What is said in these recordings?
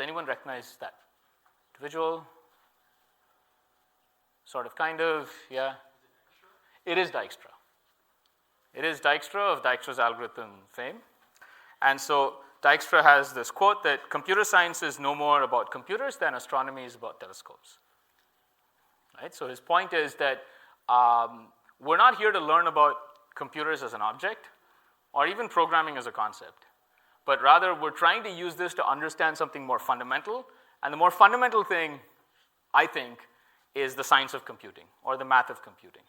Does anyone recognize that individual? Sort of, kind of, yeah. It is Dijkstra. It is Dijkstra of Dijkstra's algorithm fame. And so Dijkstra has this quote that computer science is no more about computers than astronomy is about telescopes. Right? So his point is that we're not here to learn about computers as an object or even programming as a concept, but rather we're trying to use this to understand something more fundamental. And the more fundamental thing, I think, is the science of computing or the math of computing.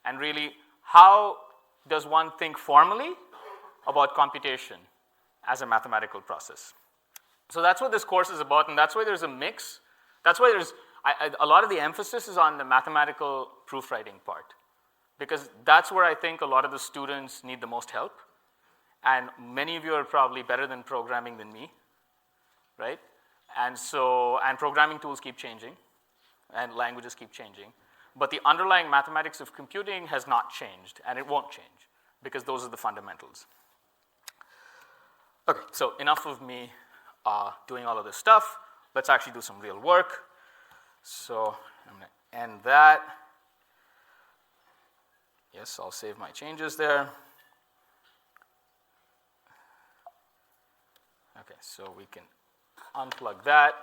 And really, how does one think formally about computation as a mathematical process? So that's what this course is about, and that's why there's a mix. That's why there's a lot of the emphasis is on the mathematical proofwriting part, because that's where I think a lot of the students need the most help. And many of you are probably better than programming than me, right? And programming tools keep changing, and languages keep changing. But the underlying mathematics of computing has not changed, and it won't change, because those are the fundamentals. Okay, so enough of me doing all of this stuff. Let's actually do some real work. So I'm going to end that. Yes, I'll save my changes there. Okay, so we can unplug that.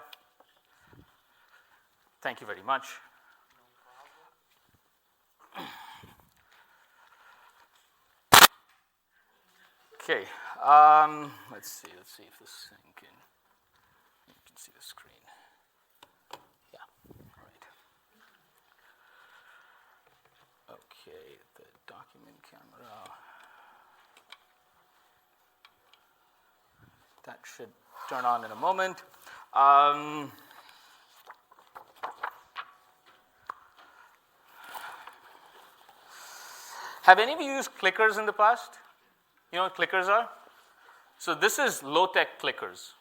Thank you very much. Okay, let's see if this thing can, you can see the screen. Yeah, all right. Okay, the document camera. That should turn on in a moment. Have any of you used clickers in the past? You know what clickers are? So this is low-tech clickers,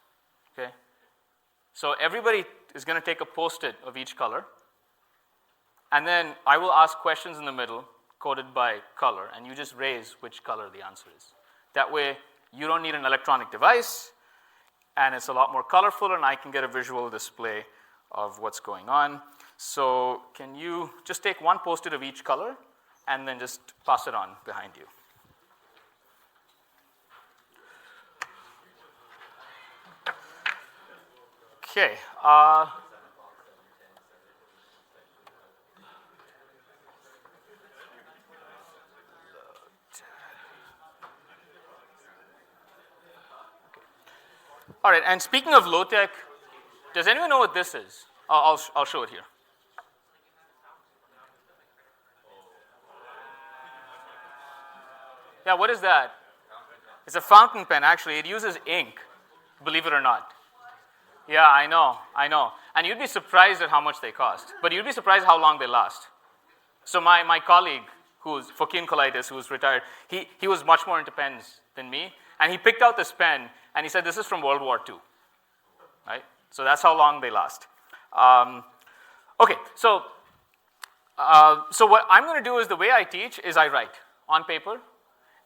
okay? So everybody is going to take a Post-it of each color, and then I will ask questions in the middle, coded by color, and you just raise which color the answer is. That way, you don't need an electronic device, and it's a lot more colorful, and I can get a visual display of what's going on. So can you just take one Post-it of each color, and then just pass it on behind you. Okay. All right, and speaking of low tech, does anyone know what this is? I'll show it here. Yeah, what is that? It's a fountain pen, actually. It uses ink, believe it or not. Yeah, I know. And you'd be surprised at how much they cost. But you'd be surprised how long they last. So my colleague, who's Fokin Colitis, who's retired, he was much more into pens than me. And he picked out this pen, and he said, this is from World War II. Right? So that's how long they last. Okay, so what I'm going to do is the way I teach is I write on paper,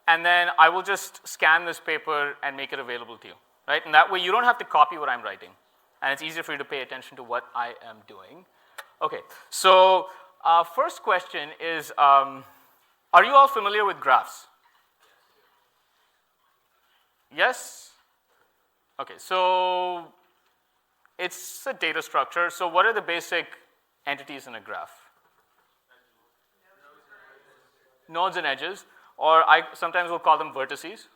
and then I will just scan this paper and make it available to you. Right? And that way you don't have to copy what I'm writing. And it's easier for you to pay attention to what I am doing. Okay, so first question is, are you all familiar with graphs? Yes? Okay, so it's a data structure. So what are the basic entities in a graph? Nodes and edges, or I sometimes will call them vertices.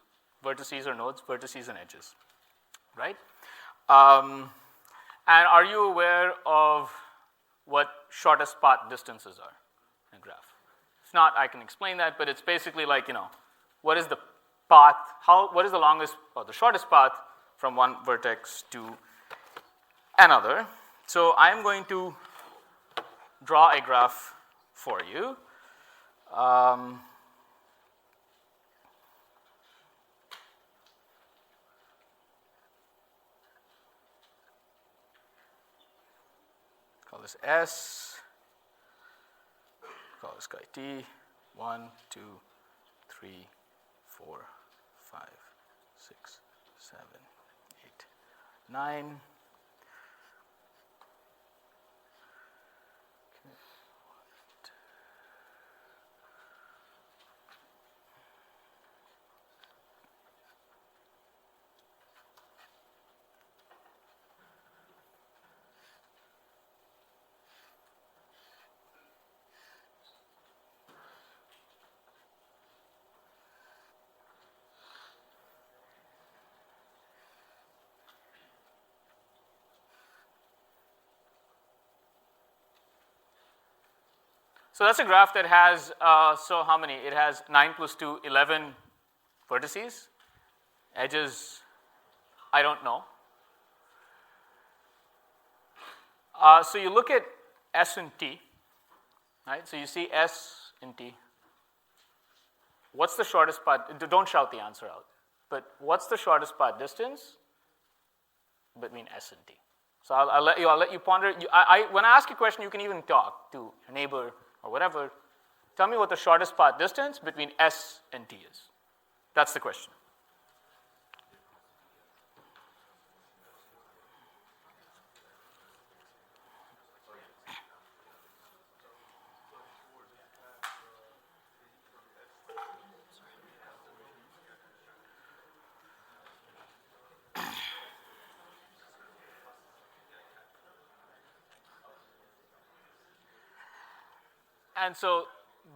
Vertices or nodes, vertices and edges, right? And are you aware of what shortest path distances are in a graph? If not, I can explain that, but it's basically like, what is the path, what is the longest or the shortest path from one vertex to another? So I'm going to draw a graph for you. Call this S, call this guy T, 1, 2, 3, 4, 5, 6, 7, 8, 9. So that's a graph that has, so how many? It has 9 plus 2, 11 vertices. Edges, I don't know. So you look at S and T, right? So you see S and T. What's the shortest path? Don't shout the answer out. But what's the shortest path distance between S and T? So I'll let you ponder. When I ask you a question, you can even talk to a neighbor or whatever. Tell me what the shortest path distance between S and T is. That's the question. And so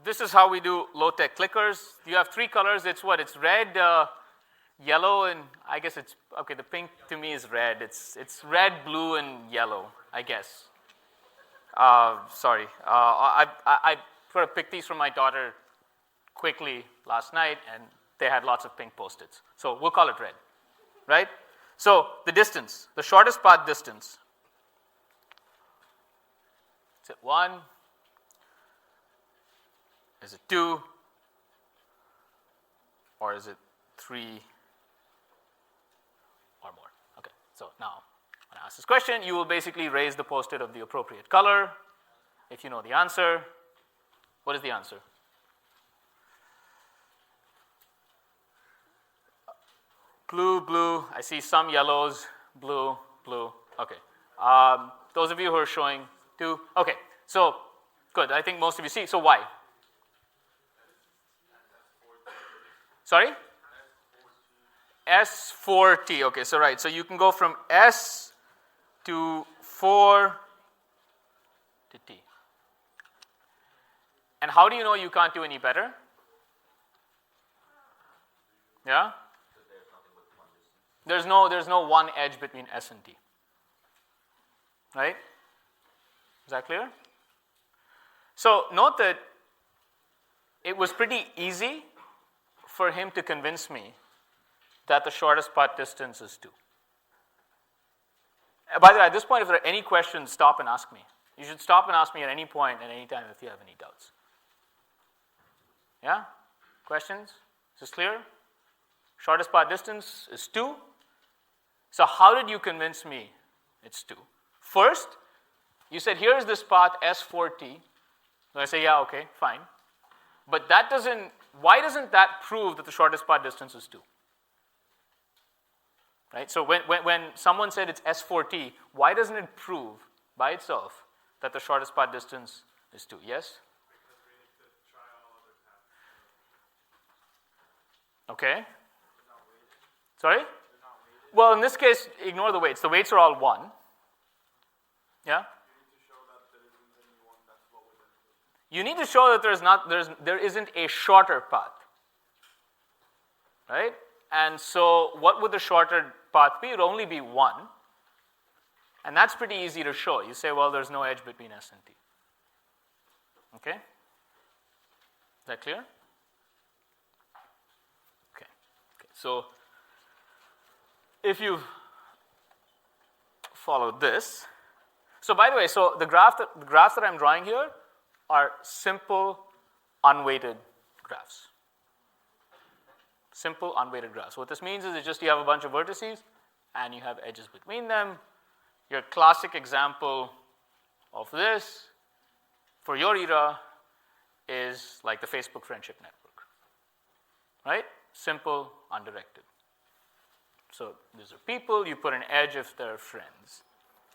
this is how we do low-tech clickers. You have 3 colors. It's what? It's red, yellow, and I guess it's, okay, the pink to me is red. It's red, blue, and yellow, I guess. Sorry. I sort of picked these from my daughter quickly last night, and they had lots of pink Post-its. So we'll call it red, right? So the distance, the shortest path distance. Is it 1? Is it 2? Or is it 3 or more? Okay, so now when I ask this question, you will basically raise the Post-it of the appropriate color. If you know the answer, what is the answer? Blue, blue. I see some yellows. Blue, blue. Okay. Those of you who are showing 2. Okay, so good. I think most of you see. So why? Sorry? S4T. Okay, so right. So you can go from S to 4 to T. And how do you know you can't do any better? Yeah? There's no one edge between S and T. Right? Is that clear? So note that it was pretty easy for him to convince me that the shortest path distance is 2. By the way, at this point, if there are any questions, stop and ask me. You should stop and ask me at any point, at any time, if you have any doubts. Yeah? Questions? Is this clear? Shortest path distance is 2. So how did you convince me it's 2? First, you said, here's this path S4T. So I say, yeah, okay, fine. But that doesn't, why doesn't that prove that the shortest path distance is 2? Right? So when someone said it's S4T, why doesn't it prove by itself that the shortest path distance is 2? Yes? Okay. Sorry? Well, in this case, ignore the weights. The weights are all 1. Yeah? You need to show that there isn't a shorter path. Right? And so what would the shorter path be? It would only be 1. And that's pretty easy to show. You say, well, there's no edge between S and T. Okay? Is that clear? Okay. So if you follow this, so by the way, so the graphs that I'm drawing here are simple, unweighted graphs. Simple, unweighted graphs. What this means is it's just you have a bunch of vertices and you have edges between them. Your classic example of this for your era is like the Facebook friendship network. Right? Simple, undirected. So these are people, you put an edge if they're friends.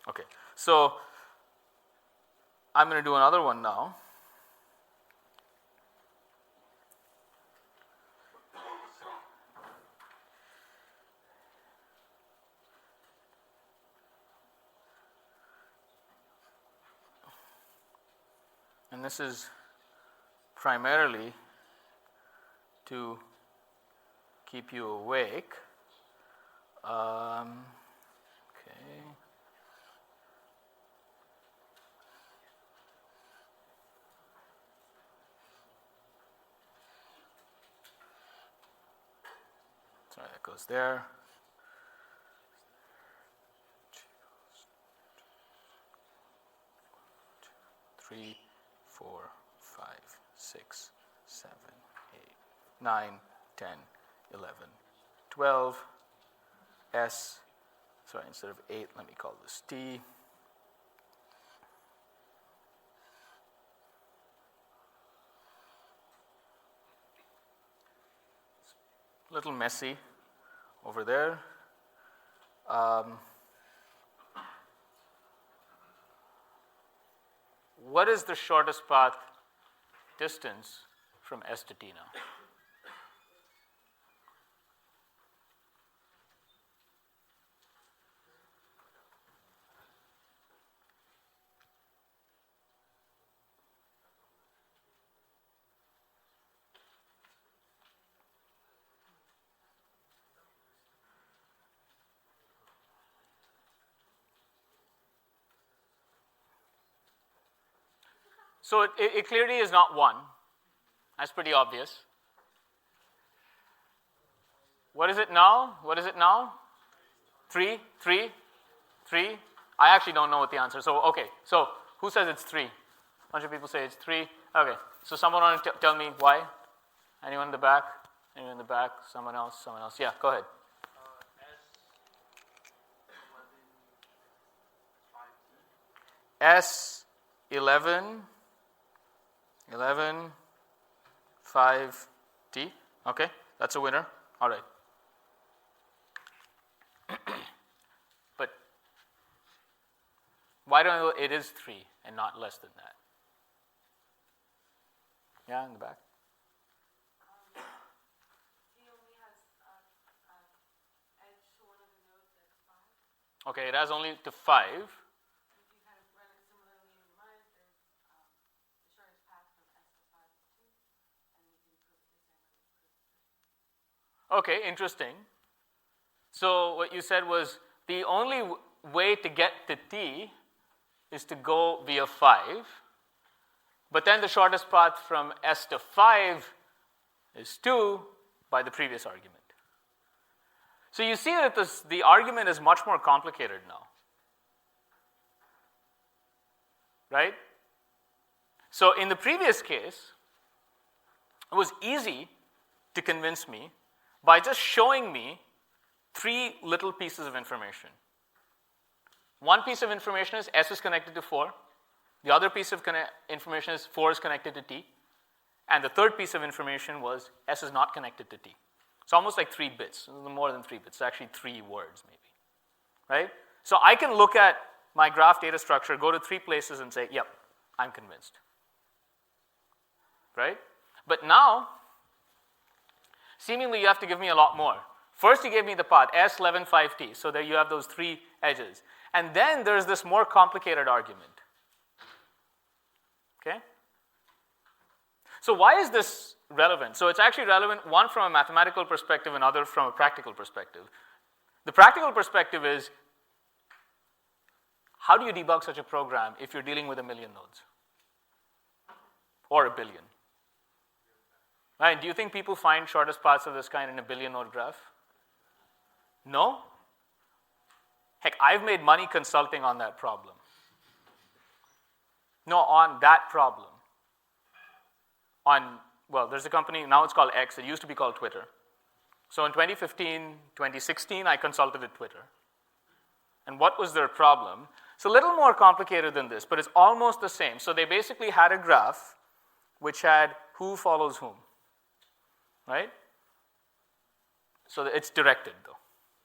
Okay, so I'm going to do another one now. And this is primarily to keep you awake. Okay. that goes there. 3, 4, 5, 6, 7, 8, 9, 10, 11, 12. S, sorry, instead of 8, let me call this T. It's a little messy over there. What is the shortest path distance from S to T now? So it clearly is not 1. That's pretty obvious. What is it now? What is it now? 3, 3, 3. I actually don't know what the answer is. So, okay. So, who says it's 3? A bunch of people say it's 3. Okay. So, someone want to tell me why? Anyone in the back? Anyone in the back? Someone else? Someone else? Yeah, go ahead. S11, 11, 5, T. Okay, that's a winner. All right. But why don't I know it is 3 and not less than that? Yeah, in the back. He only has edge to one of the nodes at 5. Okay, it has only to 5. If you kind of run it similarly in your mind, there's the shortest path from S to 5 is 2, and you can prove it the same way you proved it. Okay, interesting. So what you said was the only way to get to T is to go via 5, but then the shortest path from S to 5 is 2 by the previous argument. So you see that the argument is much more complicated now. Right? So in the previous case, it was easy to convince me by just showing me 3 little pieces of information. One piece of information is S is connected to 4. The other piece of information is 4 is connected to T. And the third piece of information was S is not connected to T. It's almost like 3 bits, more than 3 bits. It's actually 3 words maybe. Right? So I can look at my graph data structure, go to 3 places and say, yep, I'm convinced. Right? But now, seemingly you have to give me a lot more. First you gave me the path, S11, 5T, so there you have those 3 edges. And then there's this more complicated argument. Okay? So why is this relevant? So it's actually relevant, one from a mathematical perspective, another from a practical perspective. The practical perspective is, how do you debug such a program if you're dealing with 1 million nodes? Or 1 billion? Right? Do you think people find shortest paths of this kind in a 1 billion node graph? No? Heck, I've made money consulting on that problem. No, on that problem. Well, there's a company, now it's called X, it used to be called Twitter. So in 2015, 2016, I consulted at Twitter. And what was their problem? It's a little more complicated than this, but it's almost the same. So they basically had a graph which had who follows whom, right? So it's directed, though.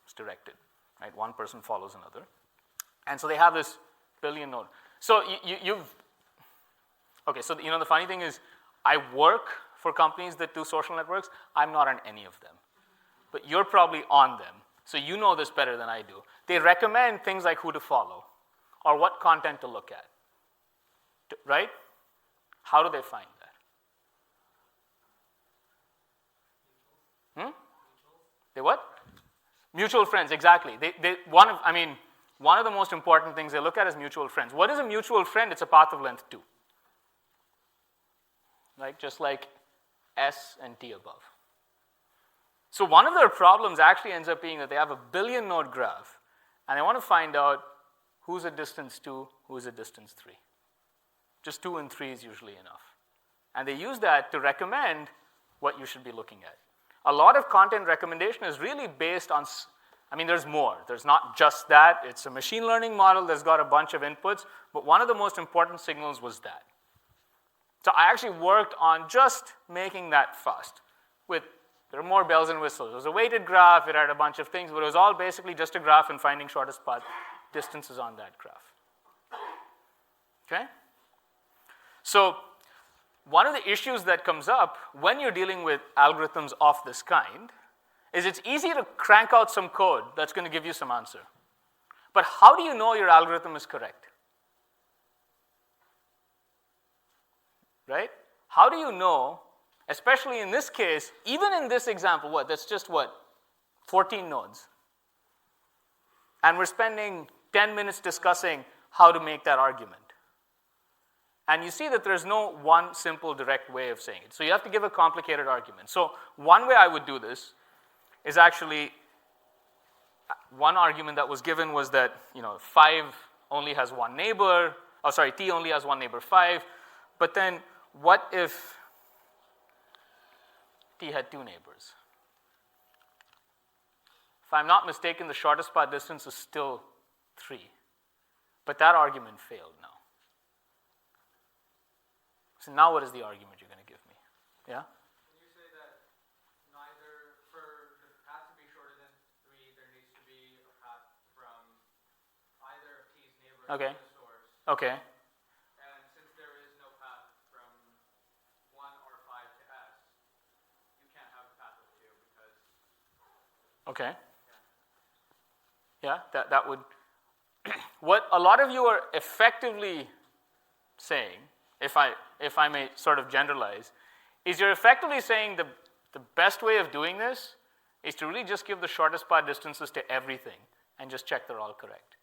It's directed, right? One person follows another. And so they have this billion node. So okay, so the funny thing is, I work for companies that do social networks. I'm not on any of them. But you're probably on them. So you know this better than I do. They recommend things like who to follow or what content to look at. Right? How do they find that? They what? Mutual friends, exactly. One of the most important things they look at is mutual friends. What is a mutual friend? It's a path of length 2. Right? Just like S and T above. So one of their problems actually ends up being that they have a billion node graph, and they want to find out who's at distance 2, who's at distance 3. Just 2 and 3 is usually enough. And they use that to recommend what you should be looking at. A lot of content recommendation is really based on, there's more. There's not just that. It's a machine learning model that's got a bunch of inputs, but one of the most important signals was that. So I actually worked on just making that fast. There are more bells and whistles. It was a weighted graph, it had a bunch of things, but it was all basically just a graph and finding shortest path distances on that graph. Okay? So one of the issues that comes up when you're dealing with algorithms of this kind is it's easy to crank out some code that's going to give you some answer. But how do you know your algorithm is correct? Right? How do you know, especially in this case, even in this example, that's just 14 nodes. And we're spending 10 minutes discussing how to make that argument. And you see that there's no one simple direct way of saying it. So you have to give a complicated argument. So one way I would do this is actually, one argument that was given was that 5 only has one neighbor, T only has one neighbor 5, but then what if T had 2 neighbors? If I'm not mistaken, the shortest path distance is still 3. But that argument failed now. So now what is the argument you're going to give me? Yeah? Can you say that neither, for the path to be shorter than 3, there needs to be a path from either of T's neighbors Okay. to the source. Okay. And since there is no path from 1 or 5 to S, you can't have a path of 2 because... Okay. Yeah, that would... What a lot of you are effectively saying, if I may sort of generalize, is you're effectively saying the best way of doing this is to really just give the shortest path distances to everything and just check they're all correct.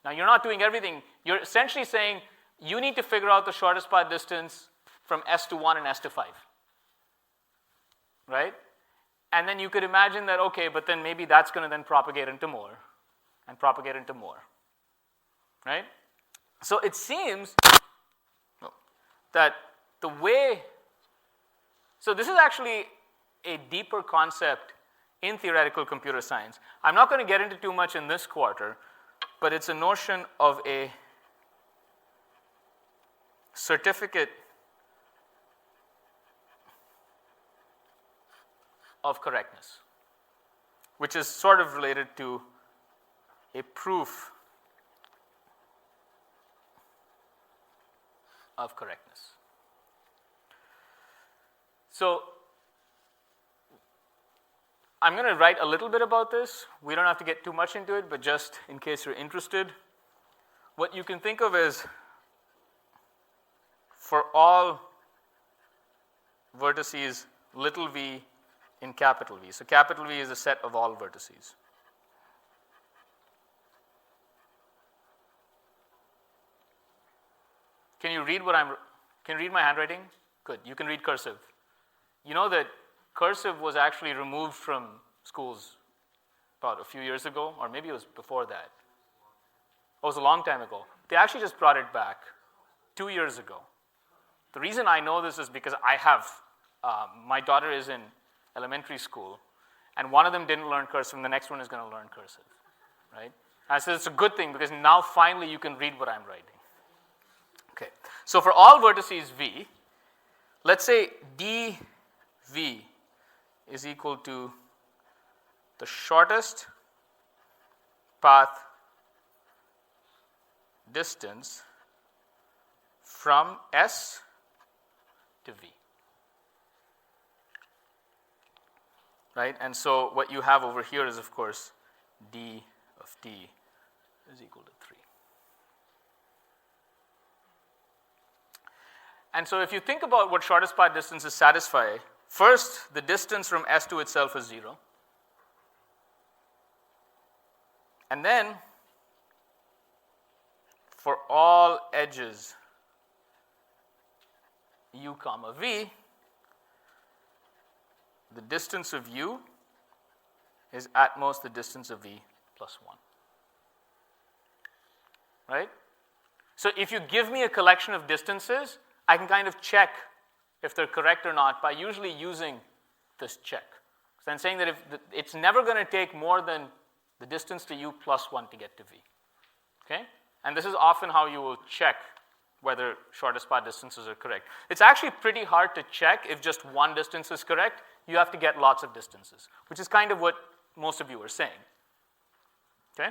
Now, you're not doing everything. You're essentially saying you need to figure out the shortest path distance from S to 1 and S to 5. Right? And then you could imagine that, okay, but then maybe that's going to then propagate into more and propagate into more. Right? So it seems that the way, so this is actually a deeper concept in theoretical computer science. I'm not going to get into too much in this quarter, but it's a notion of a certificate of correctness, which is sort of related to a proof of correctness. So I'm going to write a little bit about this. We don't have to get too much into it, but just in case you're interested, what you can think of is for all vertices little v in capital V. So capital V is a set of all vertices. Can you read can you read my handwriting? Good, you can read cursive. You know that cursive was actually removed from schools about a few years ago, or maybe it was before that. It was a long time ago. They actually just brought it back 2 years ago. The reason I know this is because I have, my daughter is in elementary school, and one of them didn't learn cursive, and the next one is going to learn cursive, right? I said it's a good thing because now finally you can read what I'm writing. Okay, so for all vertices V, let's say dV is equal to the shortest path distance from S to V. Right? And so what you have over here is, of course, d of t is equal to 3. And so if you think about what shortest path distances satisfy, first, the distance from S to itself is 0. And then, for all edges u comma v, the distance of u is at most the distance of V plus 1. Right? So if you give me a collection of distances, I can kind of check if they're correct or not by usually using this check. So I'm saying that if it's never going to take more than the distance to U plus 1 to get to V. Okay? And this is often how you will check whether shortest path distances are correct. It's actually pretty hard to check if just one distance is correct. You have to get lots of distances, which is kind of what most of you are saying. Okay?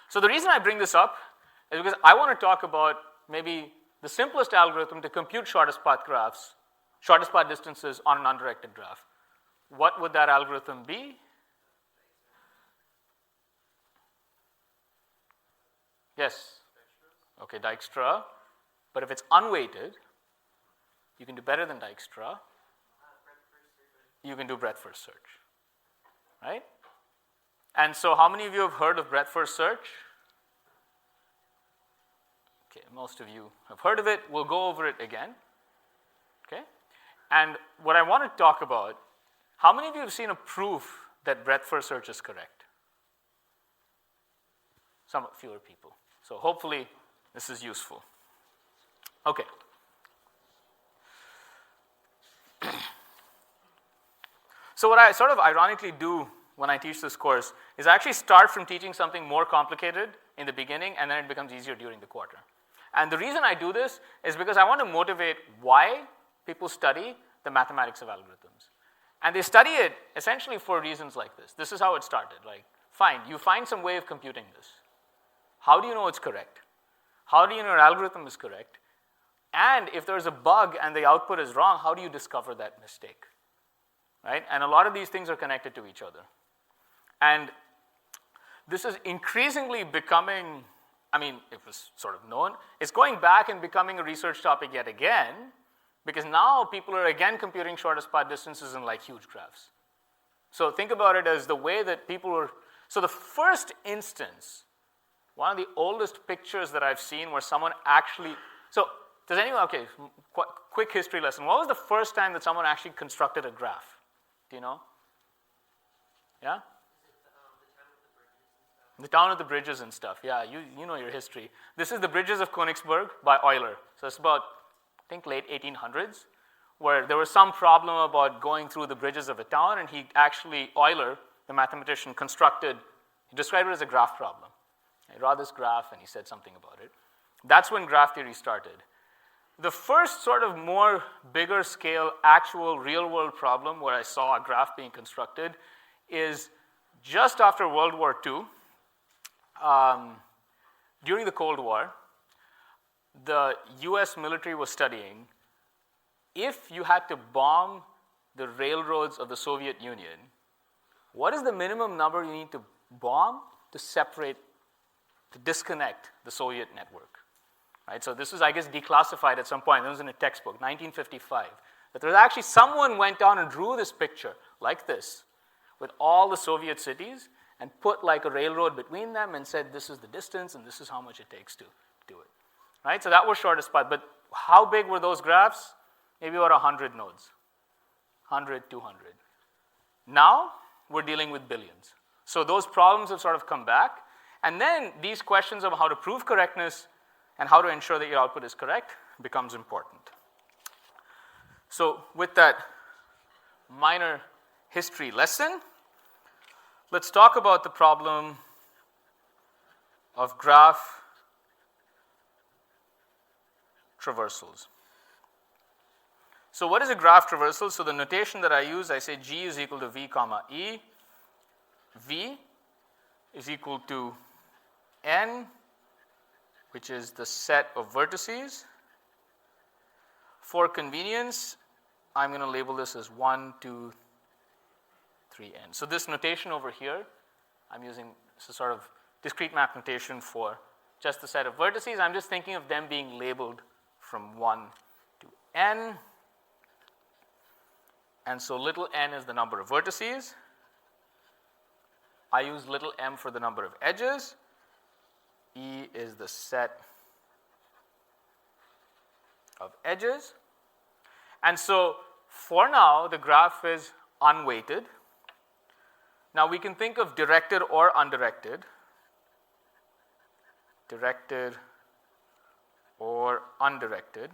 So the reason I bring this up is because I want to talk about maybe the simplest algorithm to compute shortest path graphs, shortest path distances on an undirected graph. What would that algorithm be? Yes? Okay, Dijkstra. But if it's unweighted, you can do better than Dijkstra. You can do breadth first search. Right? And so how many of you have heard of breadth first search? Okay, most of you have heard of it. We'll go over it again. Okay? And what I want to talk about, how many of you have seen a proof that breadth first search is correct? Some fewer people. So hopefully this is useful. Okay. So what I sort of ironically do when I teach this course is I actually start from teaching something more complicated in the beginning, and then it becomes easier during the quarter. And the reason I do this is because I want to motivate why people study the mathematics of algorithms. And they study it essentially for reasons like this. This is how it started. Like, fine, you find some way of computing this. How do you know it's correct? How do you know your algorithm is correct? And if there's a bug and the output is wrong, how do you discover that mistake? Right? And a lot of these things are connected to each other. And this is increasingly becoming, I mean, it was sort of known, it's going back and becoming a research topic yet again, because now people are again computing shortest path distances in like huge graphs. So think about it as the way that people were, so the first instance, one of the oldest pictures that I've seen where someone actually, so does anyone, okay, quick history lesson. What was the first time that someone actually constructed a graph? Do you know? Yeah? The town of the bridges and stuff. Yeah, you know your history. This is the bridges of Königsberg by Euler. So it's about, I think, late 1800s, where there was some problem about going through the bridges of a town, and he actually, Euler, the mathematician, he described it as a graph problem. He draw this graph, and he said something about it. That's when graph theory started. The first sort of more bigger scale, actual real-world problem where I saw a graph being constructed is just after World War II. During the Cold War, the US military was studying if you had to bomb the railroads of the Soviet Union, what is the minimum number you need to bomb to disconnect the Soviet network? Right? So this was, I guess, declassified at some point. It was in a textbook, 1955. But there was actually someone went down and drew this picture like this with all the Soviet cities and put like a railroad between them and said this is the distance and this is how much it takes to do it. Right? So that was shortest path. But how big were those graphs? Maybe about 100 nodes. 100, 200. Now we're dealing with billions. So those problems have sort of come back. And then these questions of how to prove correctness and how to ensure that your output is correct becomes important. So with that minor history lesson, let's talk about the problem of graph traversals. So what is a graph traversal? So the notation that I use, I say G is equal to V comma E. V is equal to N, which is the set of vertices. For convenience, I'm going to label this as 1, 2, 3, N. So this notation over here, I'm using a sort of discrete map notation for just the set of vertices. I'm just thinking of them being labeled from 1 to N. And so little n is the number of vertices. I use little m for the number of edges. E is the set of edges. And so for now, the graph is unweighted. Now we can think of directed or undirected. Directed or undirected.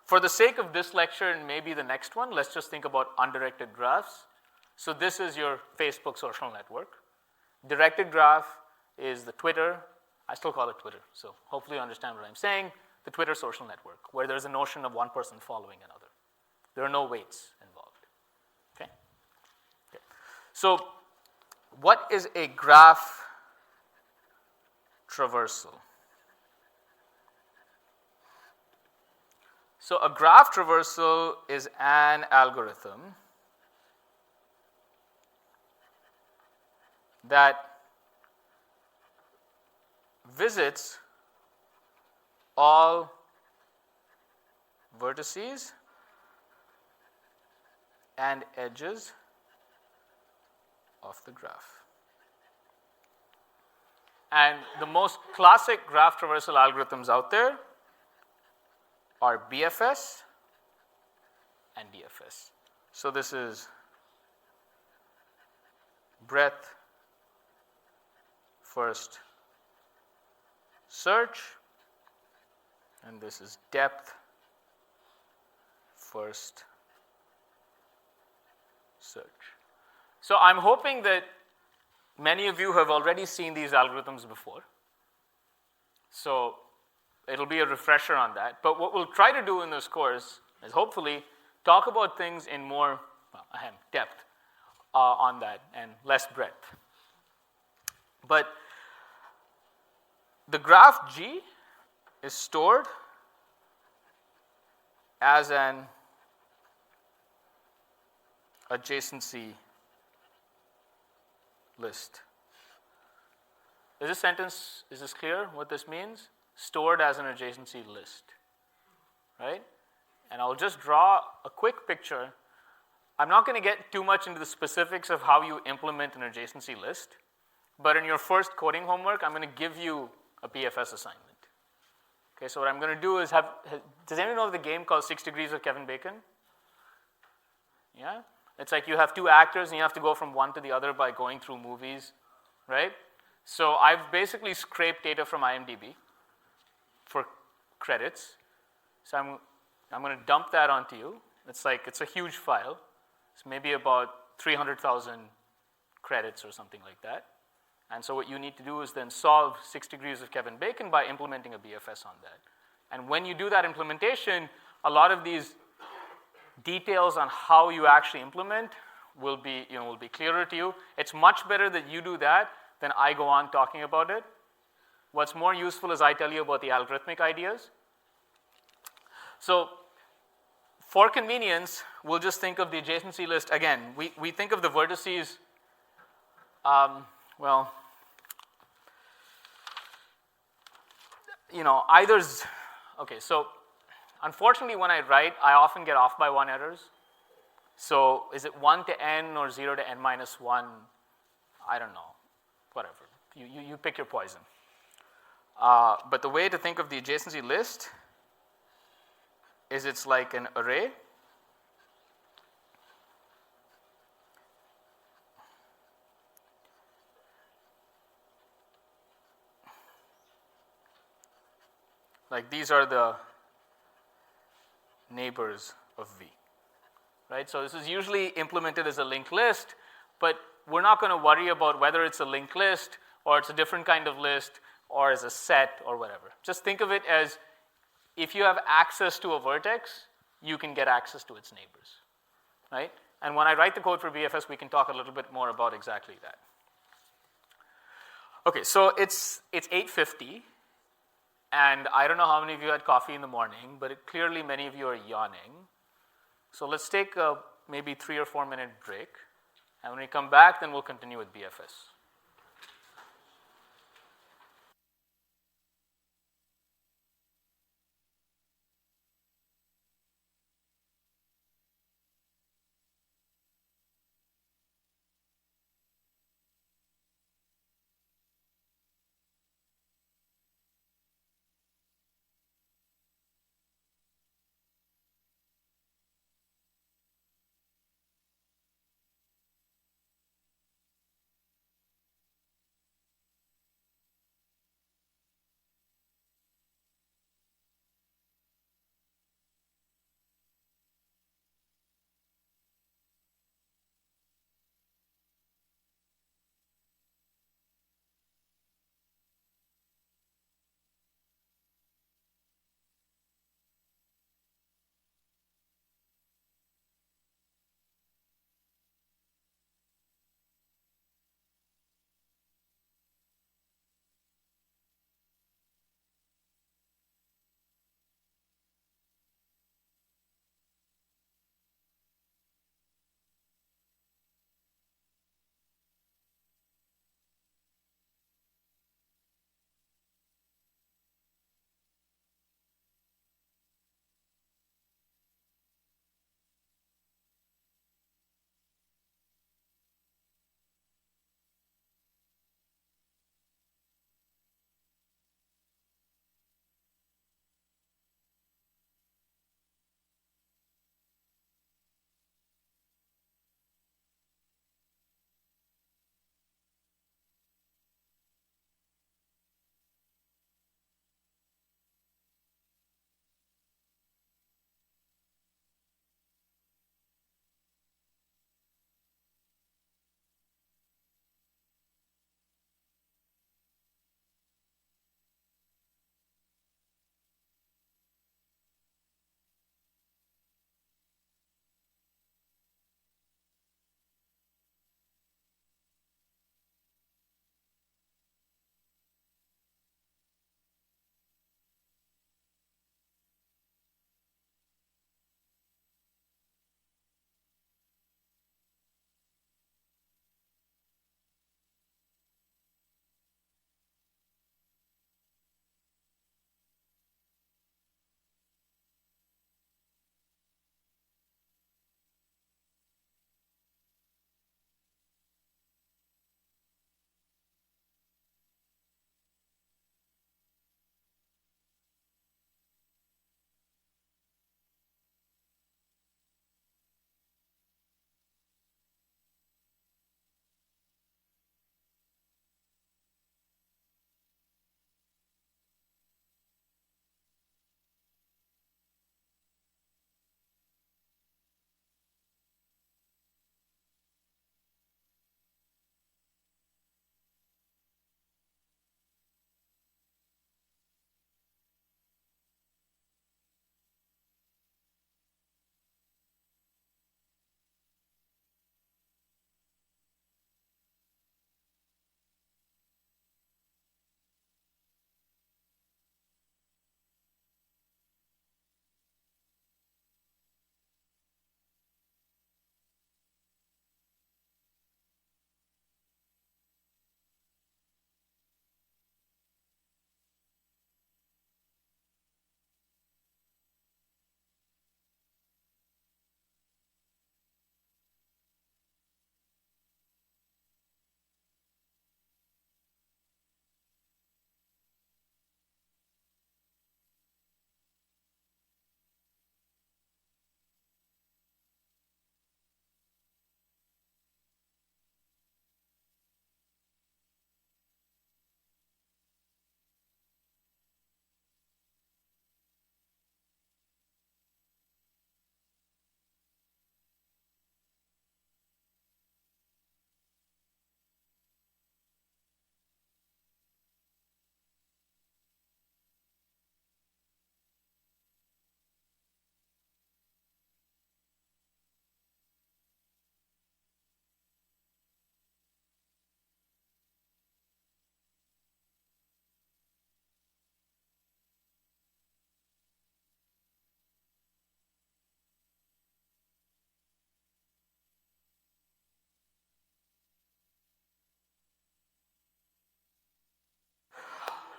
For the sake of this lecture and maybe the next one, let's just think about undirected graphs. So this is your Facebook social network. Directed graph is the Twitter. I still call it Twitter, so hopefully you understand what I'm saying. The Twitter social network, where there's a notion of one person following another. There are no weights involved. Okay? Okay. So what is a graph traversal? So a graph traversal is an algorithm that visits all vertices and edges of the graph. And the most classic graph traversal algorithms out there are BFS and DFS. So this is breadth first search, and this is depth first search. So I'm hoping that many of you have already seen these algorithms before. So it'll be a refresher on that. But what we'll try to do in this course is hopefully talk about things in more depth on that and less breadth. But the graph G is stored as an adjacency list. Is this clear what this means? Stored as an adjacency list, right? And I'll just draw a quick picture. I'm not going to get too much into the specifics of how you implement an adjacency list, but in your first coding homework, I'm going to give you a BFS assignment. Okay, so what I'm going to do is does anyone know the game called 6 Degrees of Kevin Bacon? Yeah? It's like you have two actors and you have to go from one to the other by going through movies, right? So I've basically scraped data from IMDb for credits. So I'm going to dump that onto you. It's a huge file. It's maybe about 300,000 credits or something like that. And so what you need to do is then solve 6 Degrees of Kevin Bacon by implementing a BFS on that. And when you do that implementation, a lot of these details on how you actually implement will be clearer to you. It's much better that you do that than I go on talking about it. What's more useful is I tell you about the algorithmic ideas. So for convenience, we'll just think of the adjacency list. Again, we think of the vertices, okay, so unfortunately when I write, I often get off by 1 errors. So is it 1 to n or 0 to n minus 1? I don't know, whatever. You pick your poison. But the way to think of the adjacency list is it's like an array. Like these are the neighbors of V, right? So this is usually implemented as a linked list, but we're not going to worry about whether it's a linked list or it's a different kind of list or as a set or whatever. Just think of it as if you have access to a vertex, you can get access to its neighbors, right? And when I write the code for BFS, we can talk a little bit more about exactly that. Okay, so it's 8:50, and I don't know how many of you had coffee in the morning, but clearly many of you are yawning. So let's take a maybe 3 or 4 minute break, and when we come back, then we'll continue with BFS.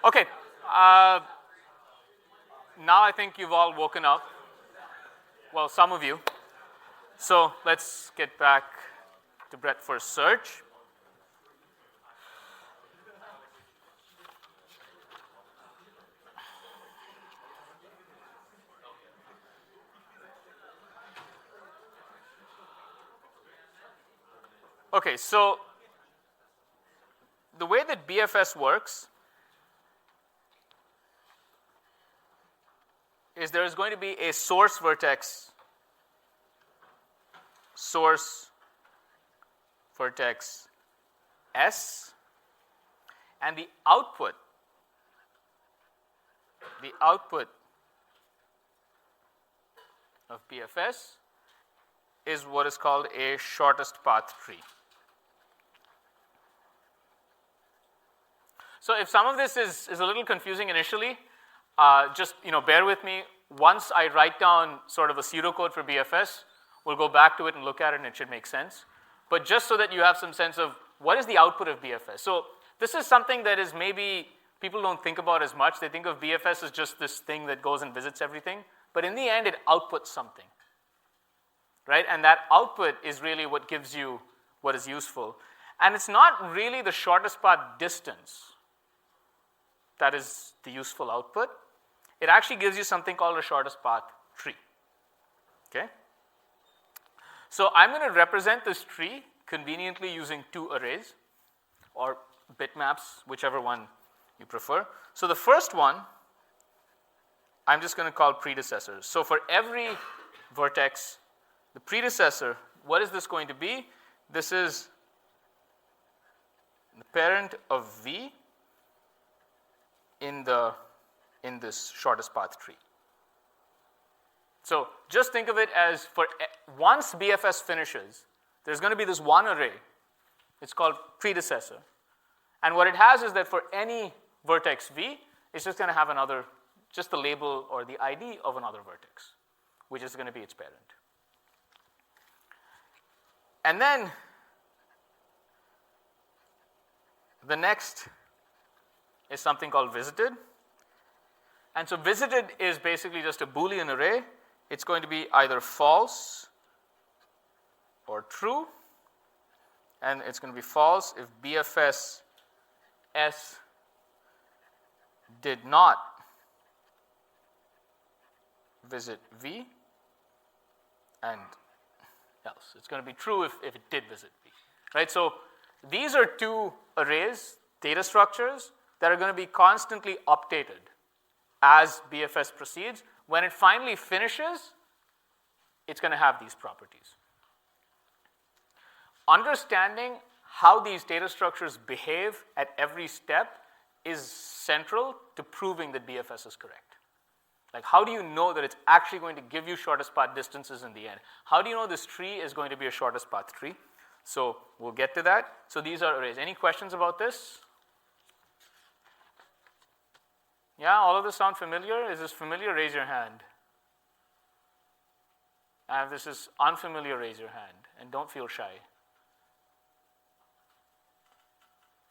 Okay. Now I think you've all woken up. Well, some of you. So let's get back to breadth first search. Okay, so the way that BFS works is there is going to be a source vertex S, and the output of BFS is what is called a shortest path tree. So if some of this is a little confusing initially, just bear with me. Once I write down sort of a pseudocode for BFS, we'll go back to it and look at it, and it should make sense. But just so that you have some sense of what is the output of BFS. So this is something that is maybe people don't think about as much. They think of BFS as just this thing that goes and visits everything. But in the end, it outputs something, right? And that output is really what gives you what is useful. And it's not really the shortest path distance that is the useful output. It actually gives you something called a shortest path tree. Okay? So I'm going to represent this tree conveniently using two arrays or bitmaps, whichever one you prefer. So the first one, I'm just going to call predecessors. So for every vertex, the predecessor, what is this going to be? This is the parent of V in this shortest path tree. So just think of it as once BFS finishes, there's going to be this one array. It's called predecessor. And what it has is that for any vertex V, it's just going to have just the label or the ID of another vertex, which is going to be its parent. And then the next is something called visited. And so visited is basically just a Boolean array. It's going to be either false or true. And it's going to be false if BFS S did not visit V, and else. It's going to be true if it did visit V. Right? So these are two arrays, data structures, that are going to be constantly updated as BFS proceeds. When it finally finishes, it's going to have these properties. Understanding how these data structures behave at every step is central to proving that BFS is correct. Like, how do you know that it's actually going to give you shortest path distances in the end? How do you know this tree is going to be a shortest path tree? So we'll get to that. So these are arrays. Any questions about this? Yeah, all of this sound familiar? Is this familiar? Raise your hand. And if this is unfamiliar, raise your hand. And don't feel shy.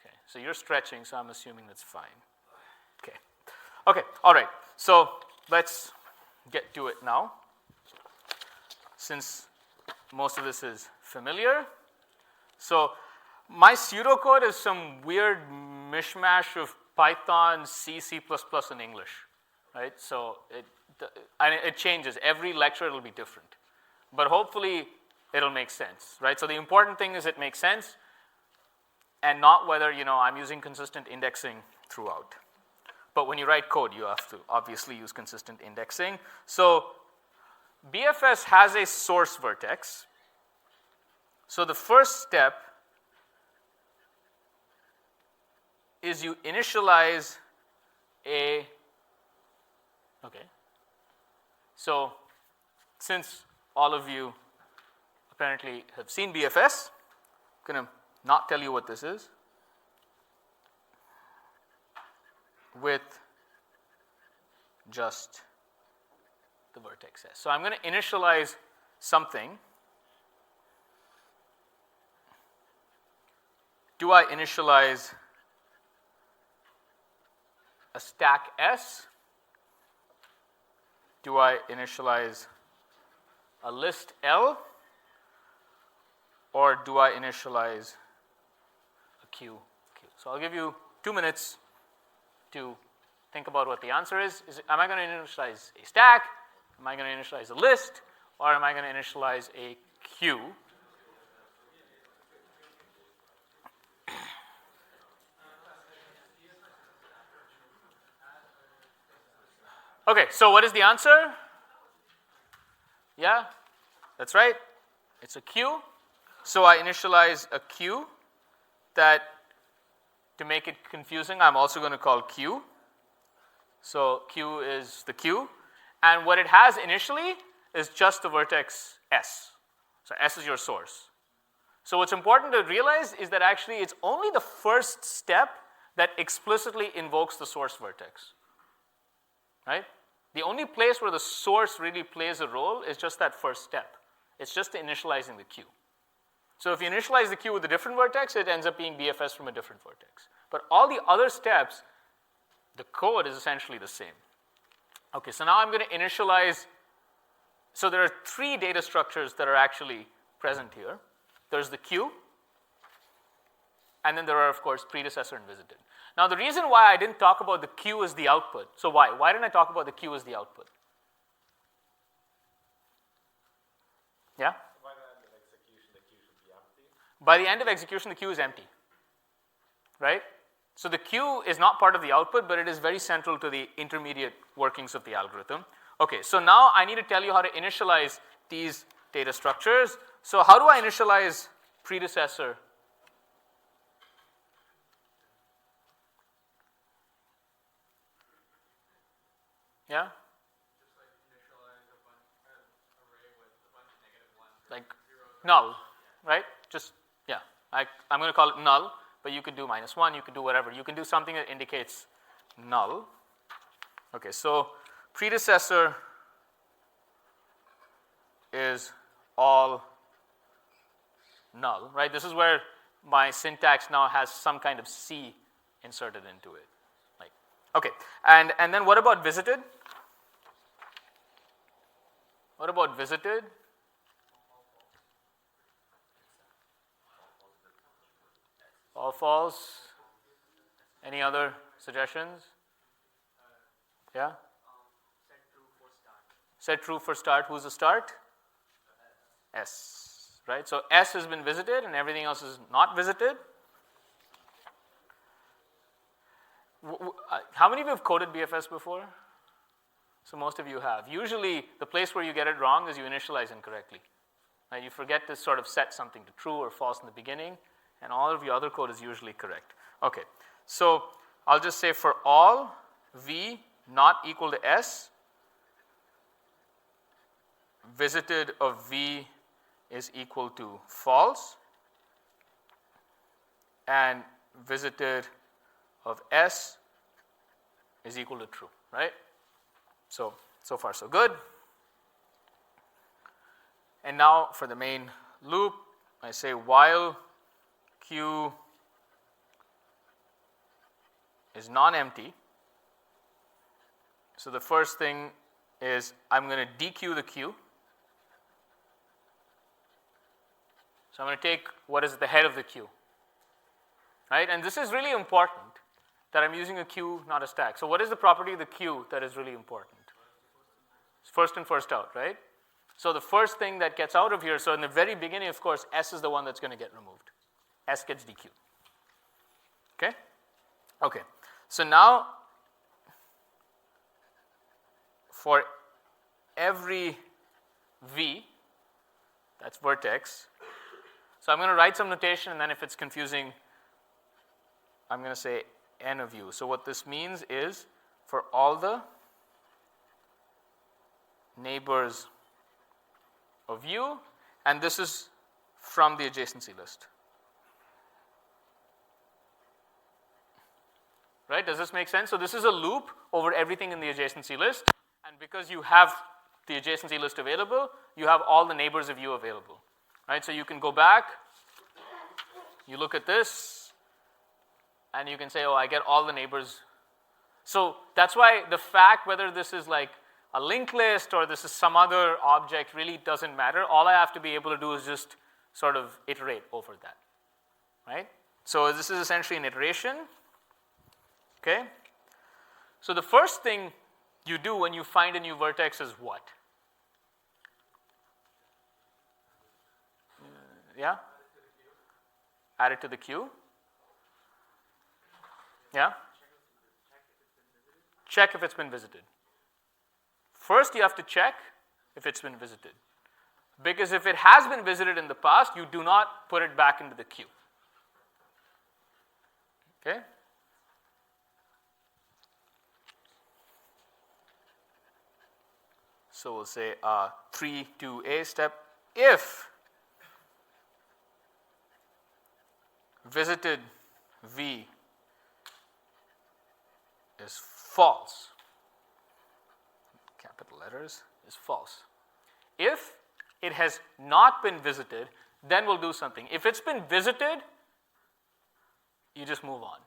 Okay, so you're stretching, so I'm assuming that's fine. Okay, all right. So let's get to it now. Since most of this is familiar. So my pseudocode is some weird mishmash of Python, C, C++, and English, right? So it changes. Every lecture it'll be different. But hopefully it'll make sense, right? So the important thing is it makes sense and not whether, I'm using consistent indexing throughout. But when you write code, you have to obviously use consistent indexing. So BFS has a source vertex. So the first step is you initialize okay. So since all of you apparently have seen BFS, I'm going to not tell you what this is with just the vertex S. So I'm going to initialize something. Do I initialize a stack S? Do I initialize a list L? Or do I initialize a queue? So I'll give you 2 minutes to think about what the answer is. Am I going to initialize a stack? Am I going to initialize a list? Or am I going to initialize a queue? Okay, so what is the answer? Yeah, that's right. It's a queue. So I initialize a queue that, to make it confusing, I'm also going to call queue. So Q is the queue. And what it has initially is just the vertex S. So S is your source. So what's important to realize is that actually it's only the first step that explicitly invokes the source vertex. Right? The only place where the source really plays a role is just that first step. It's just initializing the queue. So if you initialize the queue with a different vertex, it ends up being BFS from a different vertex. But all the other steps, the code is essentially the same. Okay, so now I'm going to initialize. So there are 3 data structures that are actually present here. There's the queue, and then there are, of course, predecessor and visited. Now, the reason why I didn't talk about the queue as the output, so why? Why didn't I talk about the queue as the output? Yeah? By the end of execution, the queue should be empty. By the end of execution, the queue is empty. Right? So the queue is not part of the output, but it is very central to the intermediate workings of the algorithm. Okay, so now I need to tell you how to initialize these data structures. So how do I initialize predecessor? Yeah? Just like initialize a bunch array with a bunch of negative ones. Like null, right? Just, yeah. I'm going to call it null, but you could do -1, you could do whatever. You can do something that indicates null. Okay, so predecessor is all null, right? This is where my syntax now has some kind of C inserted into it. Like, okay, and then what about visited? What about visited? All false. Any other suggestions? Yeah? Set true for start. Set true for start. Who's the start? S. Right? So S has been visited and everything else is not visited. How many of you have coded BFS before? So most of you have. Usually the place where you get it wrong is you initialize incorrectly. Right? You forget to sort of set something to true or false in the beginning, and all of your other code is usually correct. Okay, so I'll just say for all V not equal to S, visited of V is equal to false, and visited of S is equal to true, right? So far so good. And now for the main loop, I say while Q is non-empty. So the first thing is I'm going to dequeue the queue. So I'm going to take what is at the head of the queue. Right? And this is really important that I'm using a queue, not a stack. So what is the property of the queue that is really important? It's first in, first out, right? So the first thing that gets out of here, so in the very beginning, of course, S is the one that's going to get removed. S gets dequeued. Okay? Okay. So now, for every V, that's vertex, so I'm going to write some notation, and then if it's confusing, I'm going to say N of U. So what this means is for all the neighbors of U, and this is from the adjacency list. Right? Does this make sense? So this is a loop over everything in the adjacency list, and because you have the adjacency list available, you have all the neighbors of U available. Right? So you can go back, you look at this, and you can say, oh, I get all the neighbors. So that's why the fact whether this is like a linked list or this is some other object really doesn't matter. All I have to be able to do is just sort of iterate over that, right? So this is essentially an iteration, okay? So the first thing you do when you find a new vertex is what? Yeah? Add it to the queue. Yeah? Check if it's been visited. First, you have to check if it's been visited. Because if it has been visited in the past, you do not put it back into the queue. Okay? So we'll say 3-2A step. If visited V is false, capital letters, is false. If it has not been visited, then we'll do something. If it's been visited, you just move on,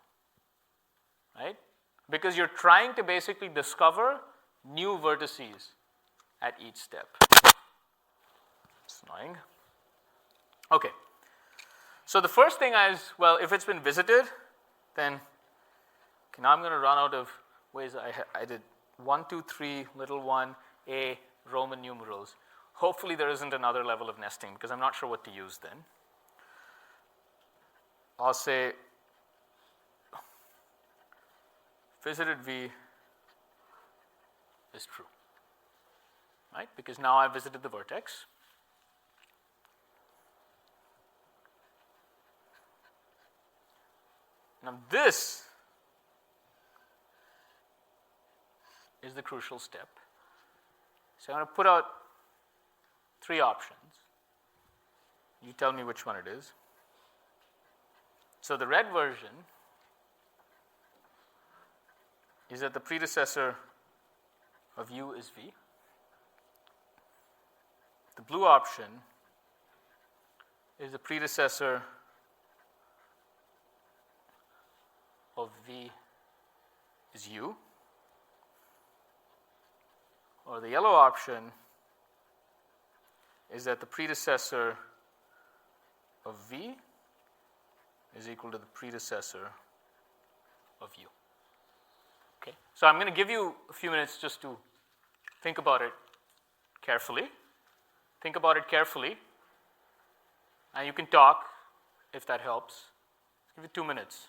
right? Because you're trying to basically discover new vertices at each step. It's annoying. Okay. So the first thing is, well, if it's been visited, then okay, now I'm going to run out of ways. I did 1, 2, 3, little 1, A, Roman numerals. Hopefully there isn't another level of nesting because I'm not sure what to use then. I'll say visited V is true, right? Because now I've visited the vertex. Now this is the crucial step. So I'm going to put out 3 options. You tell me which one it is. So the red version is that the predecessor of U is V. The blue option is the predecessor of V is U. Or the yellow option is that the predecessor of V is equal to the predecessor of U. Okay, so I'm going to give you a few minutes just to think about it carefully. Think about it carefully, and you can talk if that helps. Give you 2 minutes.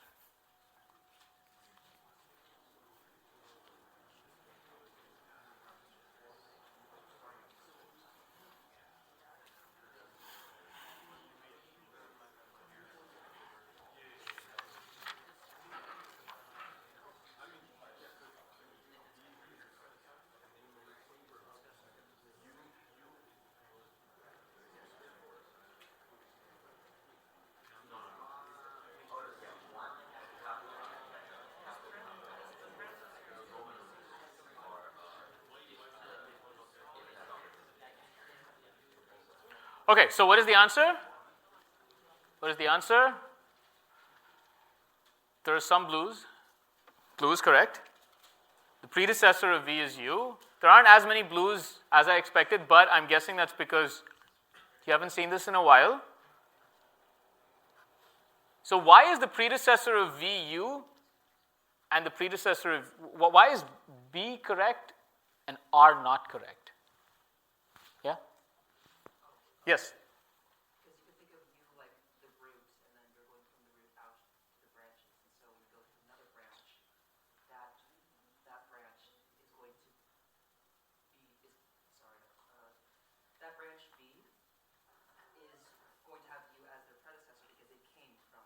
Okay, so what is the answer? What is the answer? There are some blues. Blue is correct. The predecessor of V is U. There aren't as many blues as I expected, but I'm guessing that's because you haven't seen this in a while. So why is the predecessor of V U and the predecessor of, why is B correct and R not correct? Yeah? Yes? Because you could think of you like the root, and then you're going from the root out to the branches. And so when you go to another branch, that branch is going to be, that branch B is going to have you as their predecessor because it came from.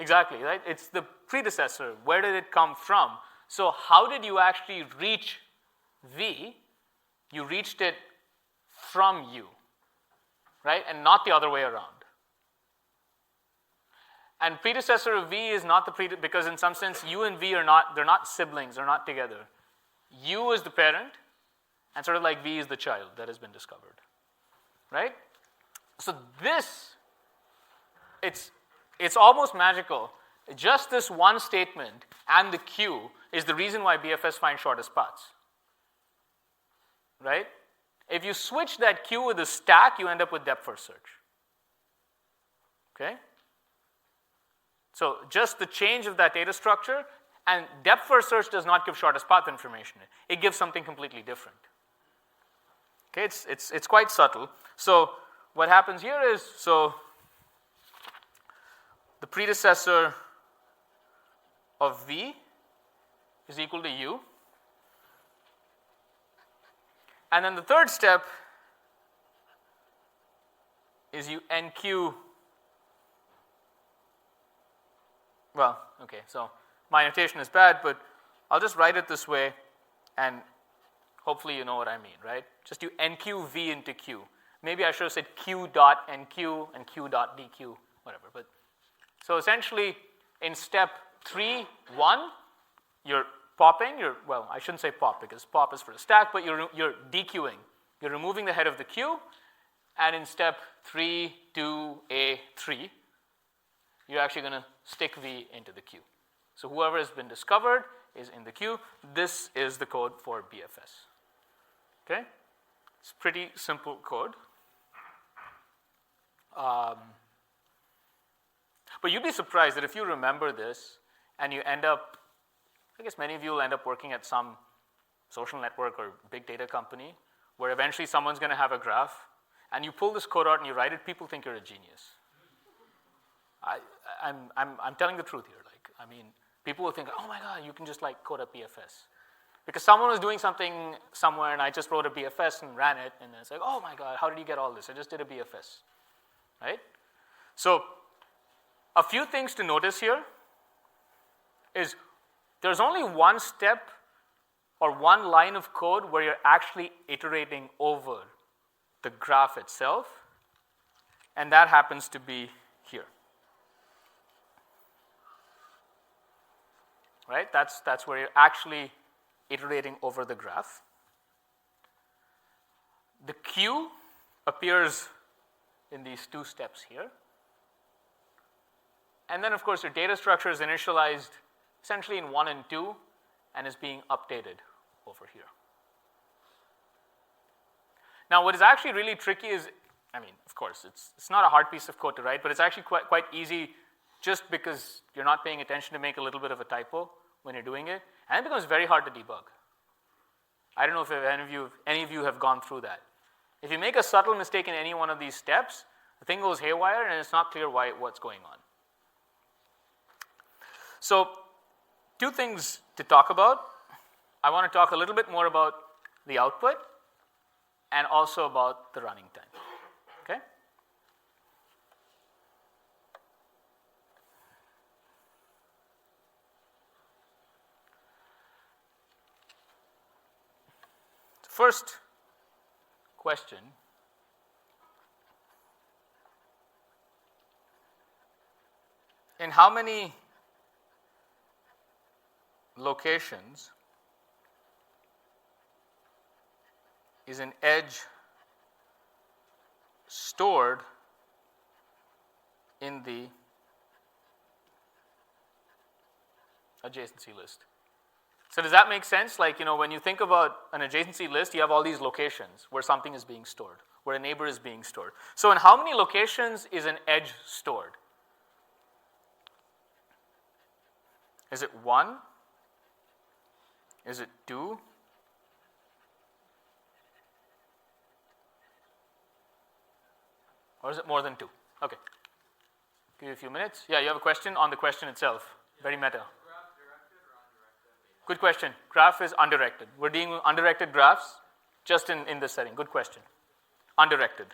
Exactly, right? It's the predecessor. Where did it come from? So how did you actually reach V? You reached it from U, right? And not the other way around. And predecessor of V is not the because in some sense U and V are not, they're not siblings, they're not together. U is the parent, and sort of like V is the child that has been discovered, right? So this, it's almost magical. Just this one statement and the queue is the reason why BFS finds shortest paths. Right? If you switch that queue with a stack, you end up with depth first search. Okay? So just the change of that data structure, and depth first search does not give shortest path information. It gives something completely different. Okay, it's quite subtle. So what happens here is, so the predecessor of V is equal to U. And then the third step is you NQ. Well, okay, so my notation is bad, but I'll just write it this way, and hopefully you know what I mean, right? Just you NQ V into Q. Maybe I should have said Q dot NQ and Q dot DQ, whatever. But so essentially, in step 3, 1, you're popping. Well, I shouldn't say pop because pop is for a stack, but you're DQing. You're removing the head of the queue, and in step 3, 2, A, 3, you're actually going to stick V into the queue. So whoever has been discovered is in the queue. This is the code for BFS. Okay? It's pretty simple code. But you'd be surprised that if you remember this and you end up, I guess many of you will end up working at some social network or big data company where eventually someone's going to have a graph, and you pull this code out and you write it, people think you're a genius. I'm telling the truth here. I mean, people will think, oh my God, you can just code a BFS. Because someone was doing something somewhere and I just wrote a BFS and ran it, and it's like, oh my God, how did you get all this? I just did a BFS, right? So a few things to notice here is there's only one step or one line of code where you're actually iterating over the graph itself, and that happens to be here. Right? That's where you're actually iterating over the graph. The queue appears in these 2 steps here. And then, of course, your data structure is initialized essentially in 1 and 2 and is being updated over here. Now, what is actually really tricky is, I mean, of course, it's not a hard piece of code to write, but it's actually quite easy just because you're not paying attention to make a little bit of a typo when you're doing it, and it becomes very hard to debug. I don't know if any of you have gone through that. If you make a subtle mistake in any one of these steps, the thing goes haywire and it's not clear what's going on. So 2 things to talk about. I want to talk a little bit more about the output and also about the running time. Okay? First question, in how many locations is an edge stored in the adjacency list? So does that make sense? When you think about an adjacency list, you have all these locations where something is being stored, where a neighbor is being stored. So in how many locations is an edge stored? Is it 1? Is it 2? Or is it more than 2? Okay. Give you a few minutes. Yeah, you have a question on the question itself. Very meta. Good question. Graph is undirected. We're dealing with undirected graphs just in this setting. Good question. Undirected.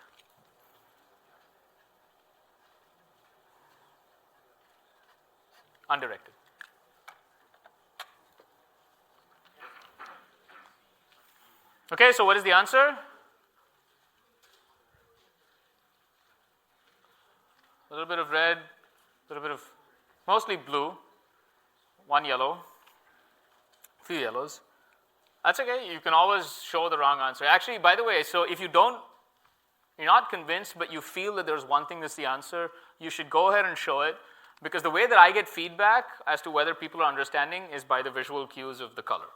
Undirected. Okay, so what is the answer? A little bit of red, a little bit of mostly blue, 1 yellow. Few yellows. That's okay. You can always show the wrong answer. Actually, by the way, so if you're not convinced, but you feel that there's one thing that's the answer, you should go ahead and show it. Because the way that I get feedback as to whether people are understanding is by the visual cues of the color,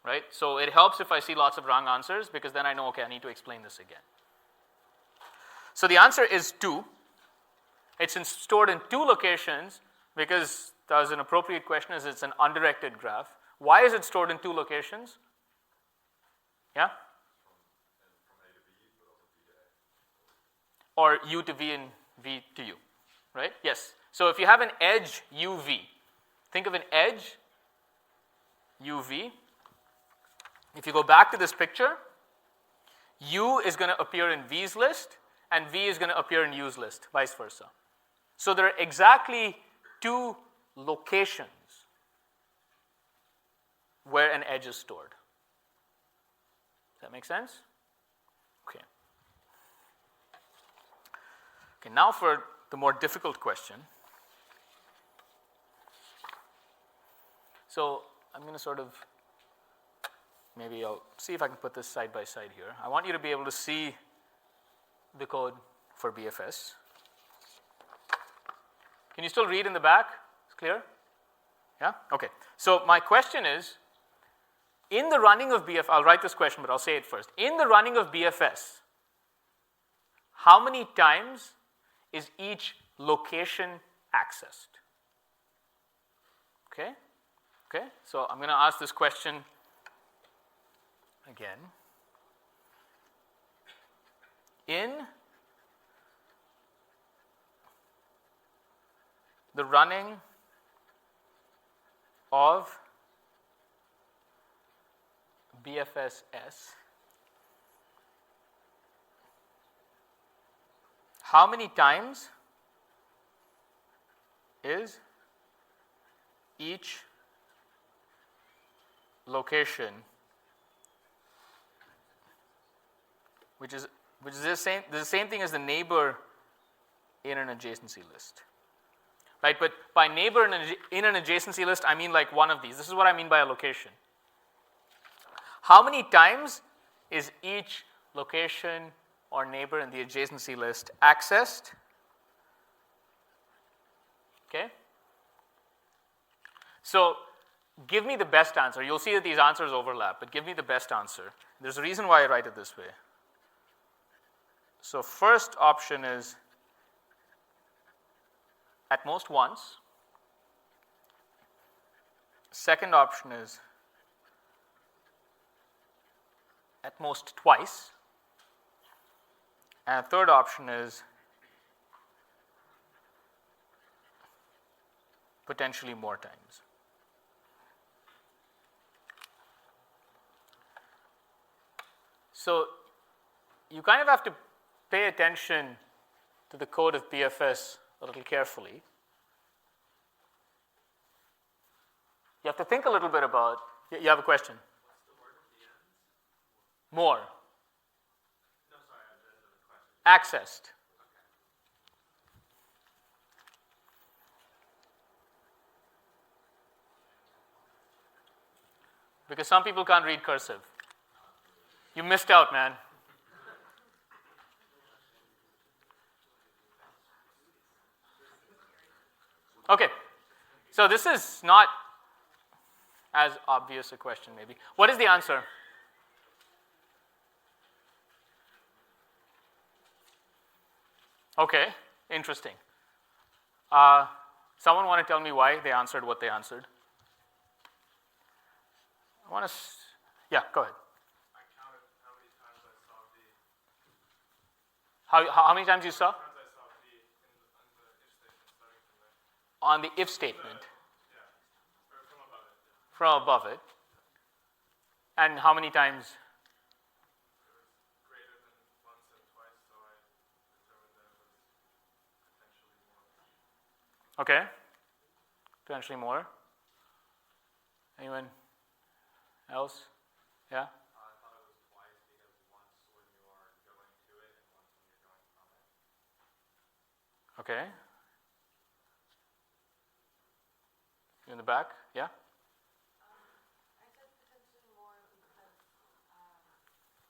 right? So it helps if I see lots of wrong answers because then I know, okay, I need to explain this again. So the answer is 2. It's stored in 2 locations because that was an appropriate question is it's an undirected graph. Why is it stored in 2 locations? Yeah? Or U to V and V to U, right? Yes. So if you have an edge UV, think of an edge UV. If you go back to this picture, U is going to appear in V's list and V is going to appear in U's list, vice versa. So there are exactly 2 locations where an edge is stored. Does that make sense? Okay. Okay, now for the more difficult question. So I'm going to sort of, maybe I'll see if I can put this side by side here. I want you to be able to see the code for BFS. Can you still read in the back? It's clear? Yeah? Okay. So my question is, in the running of BFS, I'll write this question, but I'll say it first. In the running of BFS, how many times is each location accessed? Okay? Okay? So I'm going to ask this question again. In the running of BFSS, how many times is each location, which is the same thing as the neighbor in an adjacency list, right? But by neighbor in an adjacency list, I mean like one of these. This is what I mean by a location. How many times is each location or neighbor in the adjacency list accessed? Okay? So give me the best answer. You'll see that these answers overlap, but give me the best answer. There's a reason why I write it this way. So first option is at most once. Second option is at most twice. And a third option is potentially more times. So you kind of have to pay attention to the code of BFS a little carefully. You have to think a little bit about, you have a question? What's the word at the end? More. No, sorry, I had another question. Accessed. Because some people can't read cursive. You missed out, man. Okay, so this is not as obvious a question, maybe. What is the answer? Okay, interesting. Someone want to tell me why they answered what they answered? I want to, yeah, go ahead. I counted how many times I saw V. How many times you saw? Times I saw V on the if statement starting from there. On the if statement. Yeah, or from above it. Yeah. From above it. And how many times? It was greater than once and twice, so I determined that it was potentially more. Okay. Potentially more. Anyone else? Yeah? I thought it was twice because once when you are going to it and once when you're going from it. Okay. You in the back? Yeah? I said potentially more because once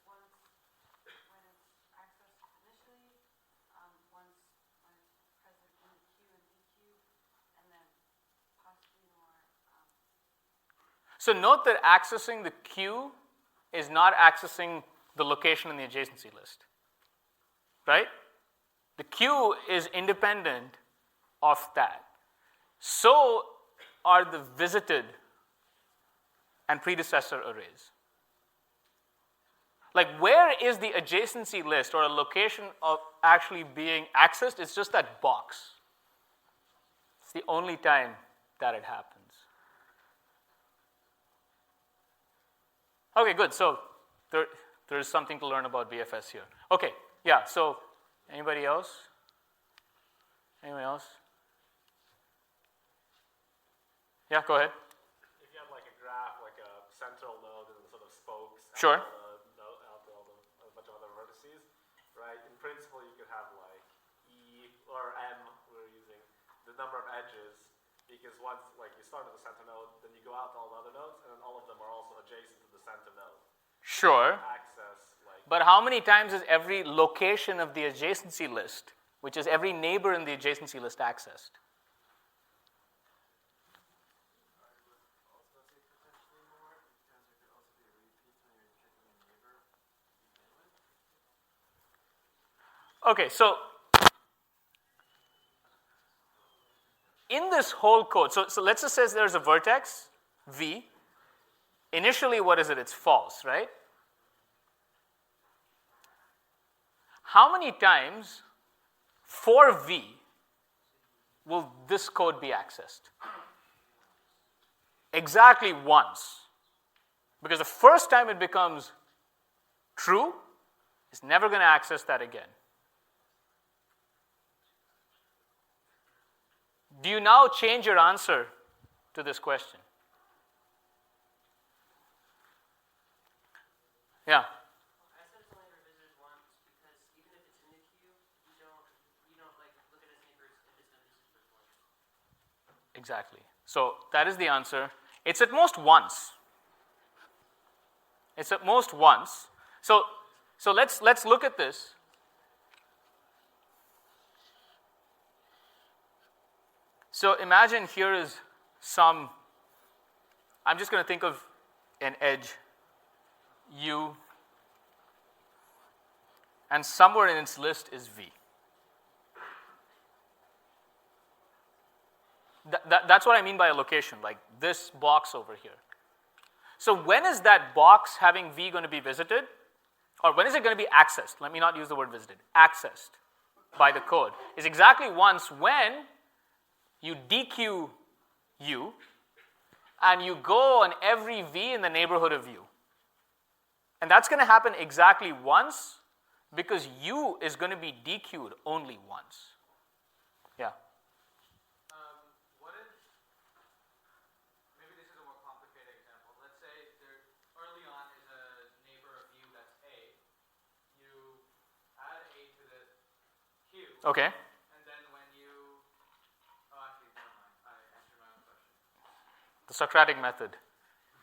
when it's accessed initially, once when it's present in the queue and DQ, So note that accessing the queue is not accessing the location in the adjacency list, right? The queue is independent of that. So are the visited and predecessor arrays. Like, where is the adjacency list or a location of actually being accessed? It's just that box. It's the only time that it happens. Okay, good. So there's something to learn about BFS here. Okay, yeah, so anybody else? Anyone else? Yeah, go ahead. If you have like a graph, like a central node and sort of spokes, Sure. out a bunch of other vertices, right? In principle, you could have like E or M. We're using the number of edges because once like you start at the center node, then you go out to all the other nodes, and then all of them are also adjacent to the center node. Sure. Access like. But how many times is every location of the adjacency list, which is every neighbor in the adjacency list, accessed? Okay, so in this whole code, so let's just say there's a vertex, V. Initially, what is it? It's false, right? How many times for V will this code be accessed? Exactly once. Because the first time it becomes true, it's never going to access that again. Do you now change your answer to this question? Yeah. I said it's only revisited once because even if it's in the queue, you don't like look at its neighbors if it's been visited once. Exactly. So that is the answer. It's at most once. It's at most once. So let's look at this. So imagine here is some, I'm just going to think of an edge U, and somewhere in its list is V. That's what I mean by a location, like this box over here. So when is that box having V going to be visited? Or when is it going to be accessed? Let me not use the word visited. Accessed by the code is exactly once when you dequeue U and you go on every V in the neighborhood of U. And that's going to happen exactly once because U is going to be dequeued only once. Yeah. What if, maybe this is a more complicated example. Let's say there early on is a neighbor of U that's A. You add A to the queue. Okay. And then when you, oh actually, never mind. I answered my own question. The Socratic method.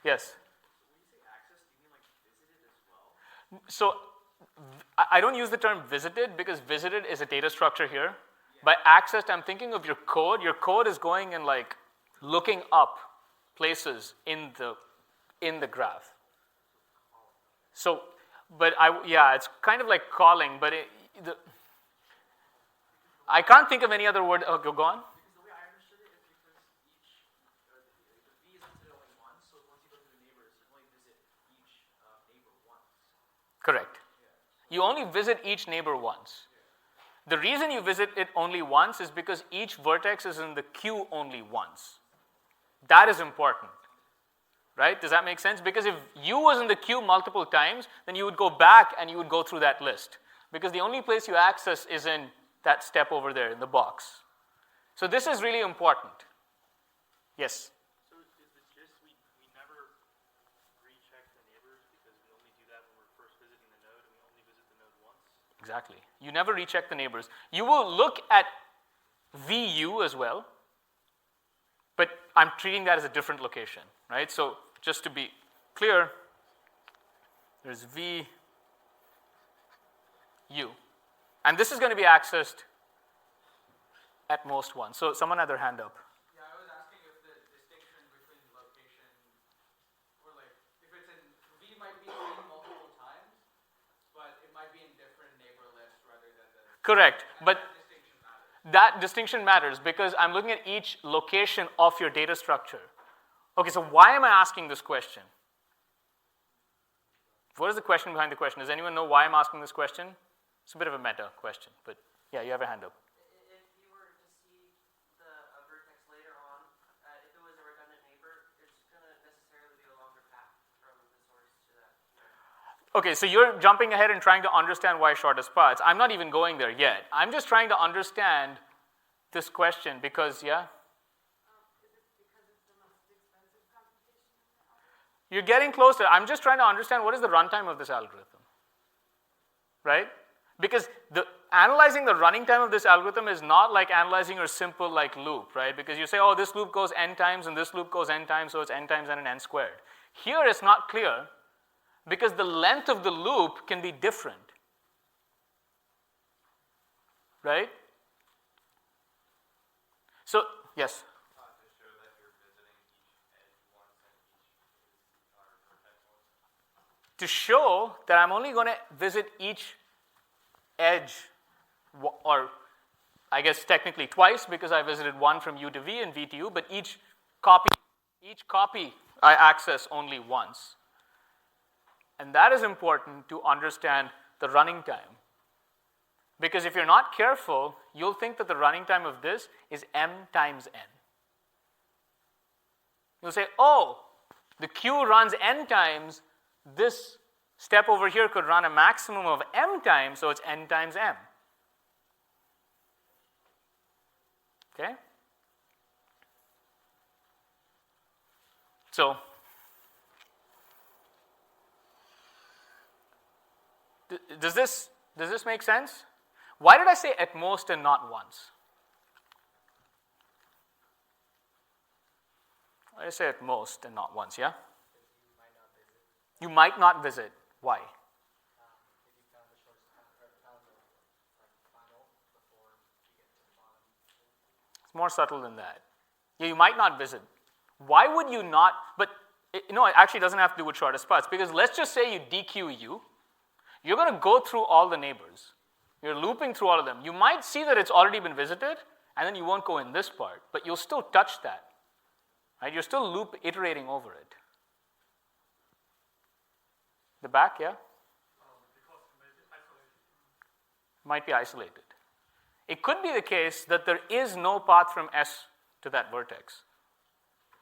Yes. When you say access, do you mean like visited as well? So I don't use the term visited because visited is a data structure here. By accessed, I'm thinking of your code. Your code is going and like looking up places in the graph. So, but it's kind of like calling, but I can't think of any other word. Oh, go on. Because the way I understood it is because the V is visited only once, so once you go through the neighbors, you only visit each neighbor once. Correct. You only visit each neighbor once. The reason you visit it only once is because each vertex is in the queue only once. That is important, right? Does that make sense? Because if U was in the queue multiple times, then you would go back and you would go through that list. Because the only place you access is in that step over there in the box. So this is really important. Yes? So is the gist we never recheck the neighbors because we only do that when we're first visiting the node and we only visit the node once? Exactly. You never recheck the neighbors. You will look at VU as well, but I'm treating that as a different location, right? So just to be clear, there's VU. And this is going to be accessed at most once. So someone had their hand up. Yeah, I was asking if the distinction between location Correct. But that distinction matters because I'm looking at each location of your data structure. Okay, so why am I asking this question? What is the question behind the question? Does anyone know why I'm asking this question? It's a bit of a meta question, but yeah, you have a hand up. If you were to see a vertex later on, if it was a redundant neighbor, it's going to necessarily be a longer path from the source to that. Okay, so you're jumping ahead and trying to understand why shortest paths. I'm not even going there yet. I'm just trying to understand this question because, yeah? Is it because it's the most expensive computation in the algorithm? You're getting closer. I'm just trying to understand what is the runtime of this algorithm, right? Because analyzing the running time of this algorithm is not like analyzing your simple like loop, right? Because you say, oh, this loop goes n times and this loop goes n times, so it's n times n and n squared. Here it's not clear because the length of the loop can be different, right? So, yes? To show that I'm only going to visit each edge, or I guess technically twice because I visited one from U to V and V to U, but each copy I access only once. And that is important to understand the running time. Because if you're not careful, you'll think that the running time of this is m times n. You'll say, oh, the queue runs n times, this step over here could run a maximum of m times, so it's n times m. Okay? So, does this make sense? Why did I say at most and not once? Why did I say at most and not once, yeah? You might not visit. Why? If you found the shortest path or found the final before you get to the bottom. It's more subtle than that. Yeah, you might not visit. Why would you not? But it actually doesn't have to do with shortest paths because let's just say you DQ U. You're going to go through all the neighbors. You're looping through all of them. You might see that it's already been visited, and then you won't go in this part, but you'll still touch that. Right? You're still loop iterating over it. The back, yeah? Because it may be isolated. Might be isolated. It could be the case that there is no path from S to that vertex.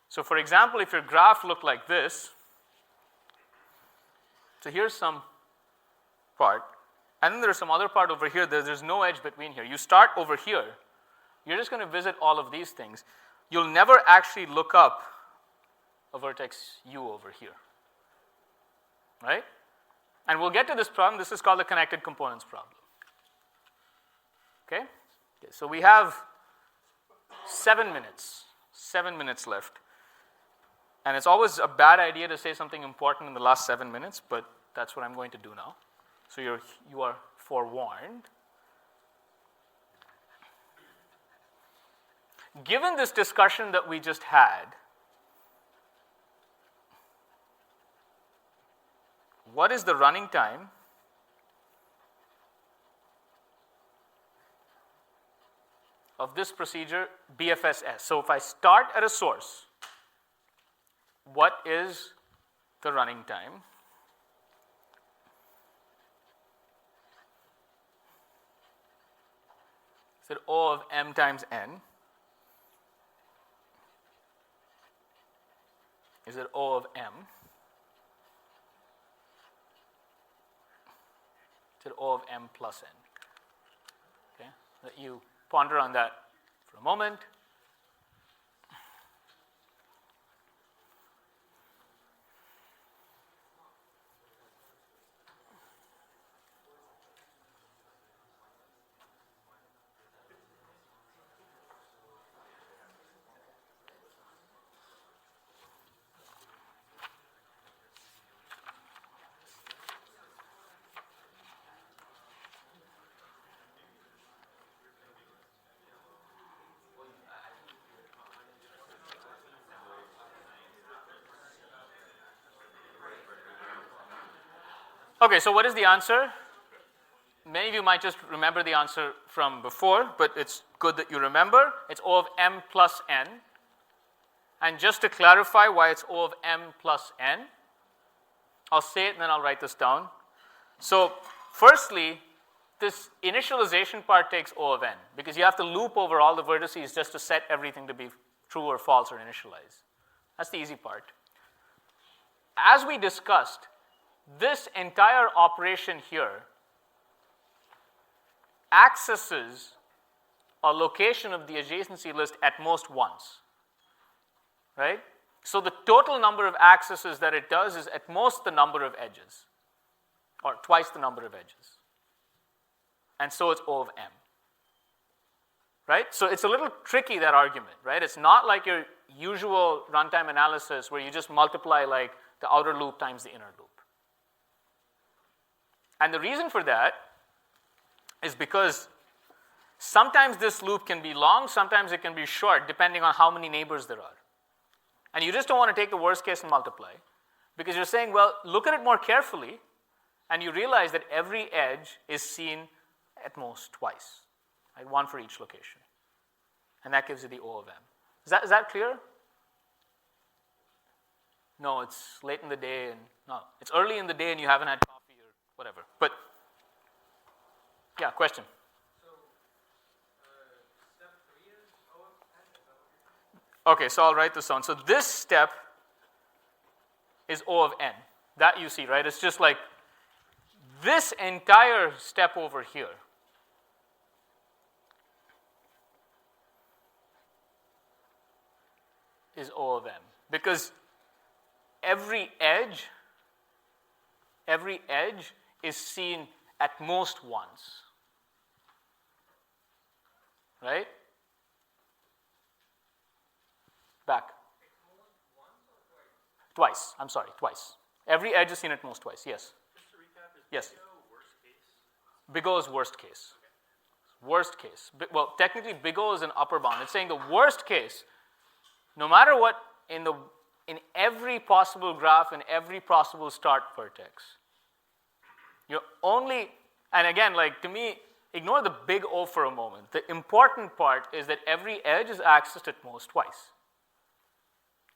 So for example, if your graph looked like this, so here's some part, and then there's some other part over here, there's no edge between here. You start over here, you're just going to visit all of these things. You'll never actually look up a vertex U over here. Right? And we'll get to this problem. This is called the connected components problem. Okay? So we have 7 minutes. 7 minutes left. And it's always a bad idea to say something important in the last 7 minutes, but that's what I'm going to do now. So you are forewarned. Given this discussion that we just had, what is the running time of this procedure, BFSS? So if I start at a source, what is the running time? Is it O of m times n? Is it O of m? Is it O of m plus n? Okay, let you ponder on that for a moment. Okay, so what is the answer? many of you might just remember the answer from before, but it's good that you remember. It's O of m plus n. And just to clarify why it's O of m plus n, I'll say it and then I'll write this down. So firstly, this initialization part takes O of n because you have to loop over all the vertices just to set everything to be true or false or initialize. That's the easy part. As we discussed, this entire operation here accesses a location of the adjacency list at most once, right? So the total number of accesses that it does is at most the number of edges, or twice the number of edges. And so it's O of m, right? So it's a little tricky, that argument, right? It's not like your usual runtime analysis where you just multiply like the outer loop times the inner loop. And the reason for that is because sometimes this loop can be long, sometimes it can be short, depending on how many neighbors there are. And you just don't want to take the worst case and multiply, because you're saying, well, look at it more carefully, and you realize that every edge is seen at most twice, right? One for each location. And that gives you the O of m. Is that clear? No, it's late in the day, and no, it's early in the day and you haven't had coffee or whatever. But, yeah, question? So, step 3 is O of n, is that what you're saying? Okay, so I'll write this down. So this step is O of n. That you see, right? It's just like this entire step over here is O of m. Because every edge is seen at most once, right? Back. Twice. I'm sorry, twice. Every edge is seen at most twice. Yes. Just to recap, is Yes. Big O worst case? Big O is worst case. Worst case. Well, technically, Big O is an upper bound. It's saying the worst case, no matter what, in every possible graph, in every possible start vertex, you're only, and again, like to me, ignore the big O for a moment. The important part is that every edge is accessed at most twice.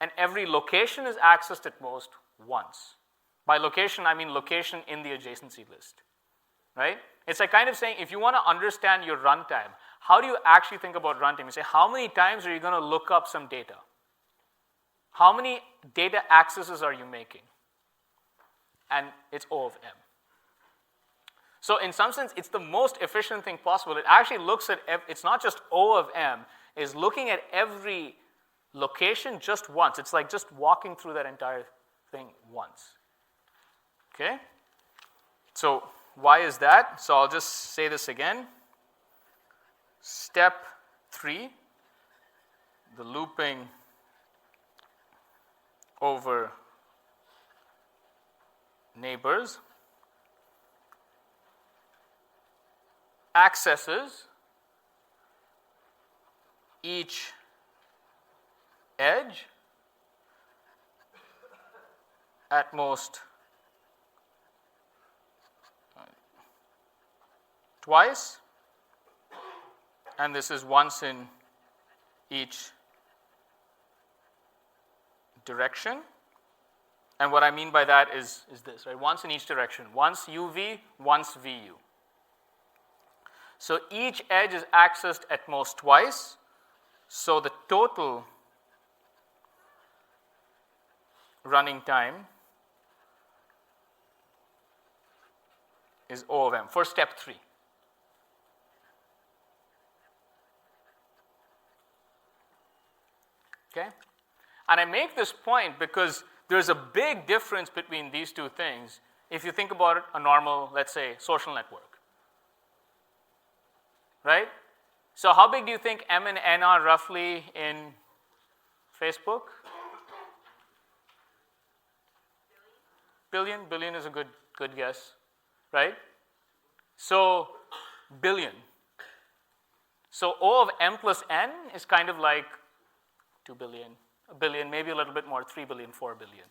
And every location is accessed at most once. By location, I mean location in the adjacency list, right? It's like kind of saying, if you want to understand your runtime, how do you actually think about runtime? You say, how many times are you going to look up some data? How many data accesses are you making? And it's O of m. So in some sense, it's the most efficient thing possible. It actually looks at, it's not just O of m, it's looking at every location just once. It's like just walking through that entire thing once. Okay? So why is that? So I'll just say this again. Step 3, the looping over neighbors accesses each edge at most twice, and this is once in each direction. And what I mean by that is this, right? Once in each direction. Once UV, once VU. So each edge is accessed at most twice. So the total running time is O of m for step 3. Okay? And I make this point because there's a big difference between these two things if you think about it, a normal, let's say, social network. Right? So how big do you think M and N are roughly in Facebook? Billion? Billion is a good guess, right? So billion. So O of m plus n is kind of like 2 billion, a billion, maybe a little bit more, 3 billion, 4 billion.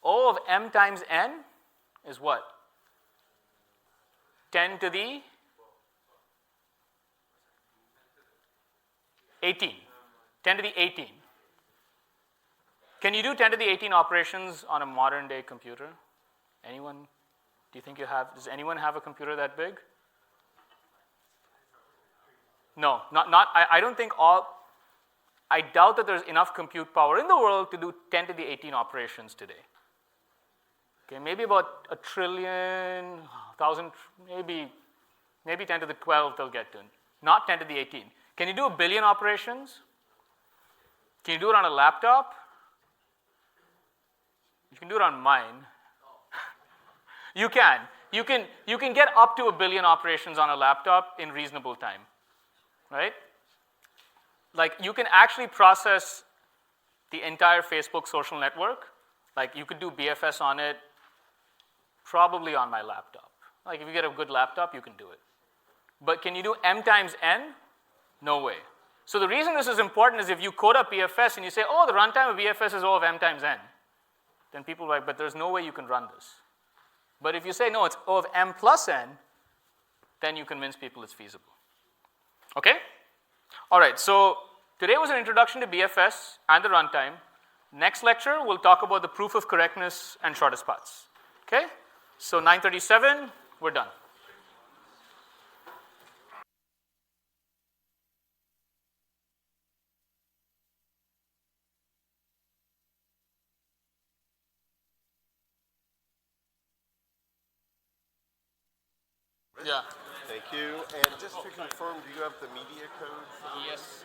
O of m times n is what? 10 to the 18. 10 to the 18. Can you do 10 to the 18 operations on a modern day computer? Anyone? Do you think you have? Does anyone have a computer that big? No, I don't think all. I doubt that there's enough compute power in the world to do 10 to the 18 operations today. Okay, maybe about a trillion, 1,000, maybe 10 to the 12 they'll get to. Not 10 to the 18. Can you do a billion operations? Can you do it on a laptop? You can do it on mine. You can. You can get up to a billion operations on a laptop in reasonable time. Right? Like you can actually process the entire Facebook social network. Like you could do BFS on it, probably on my laptop. Like if you get a good laptop, you can do it. But can you do m times n? No way. So the reason this is important is if you code up BFS and you say, oh, the runtime of BFS is O of m times n, then people are like, but there's no way you can run this. But if you say, no, it's O of m plus n, then you convince people it's feasible. Okay? All right, so today was an introduction to BFS and the runtime. Next lecture, we'll talk about the proof of correctness and shortest paths. Okay? So 9:37, we're done. Yeah. Thank you. And just to confirm, do you have the media code? Yes.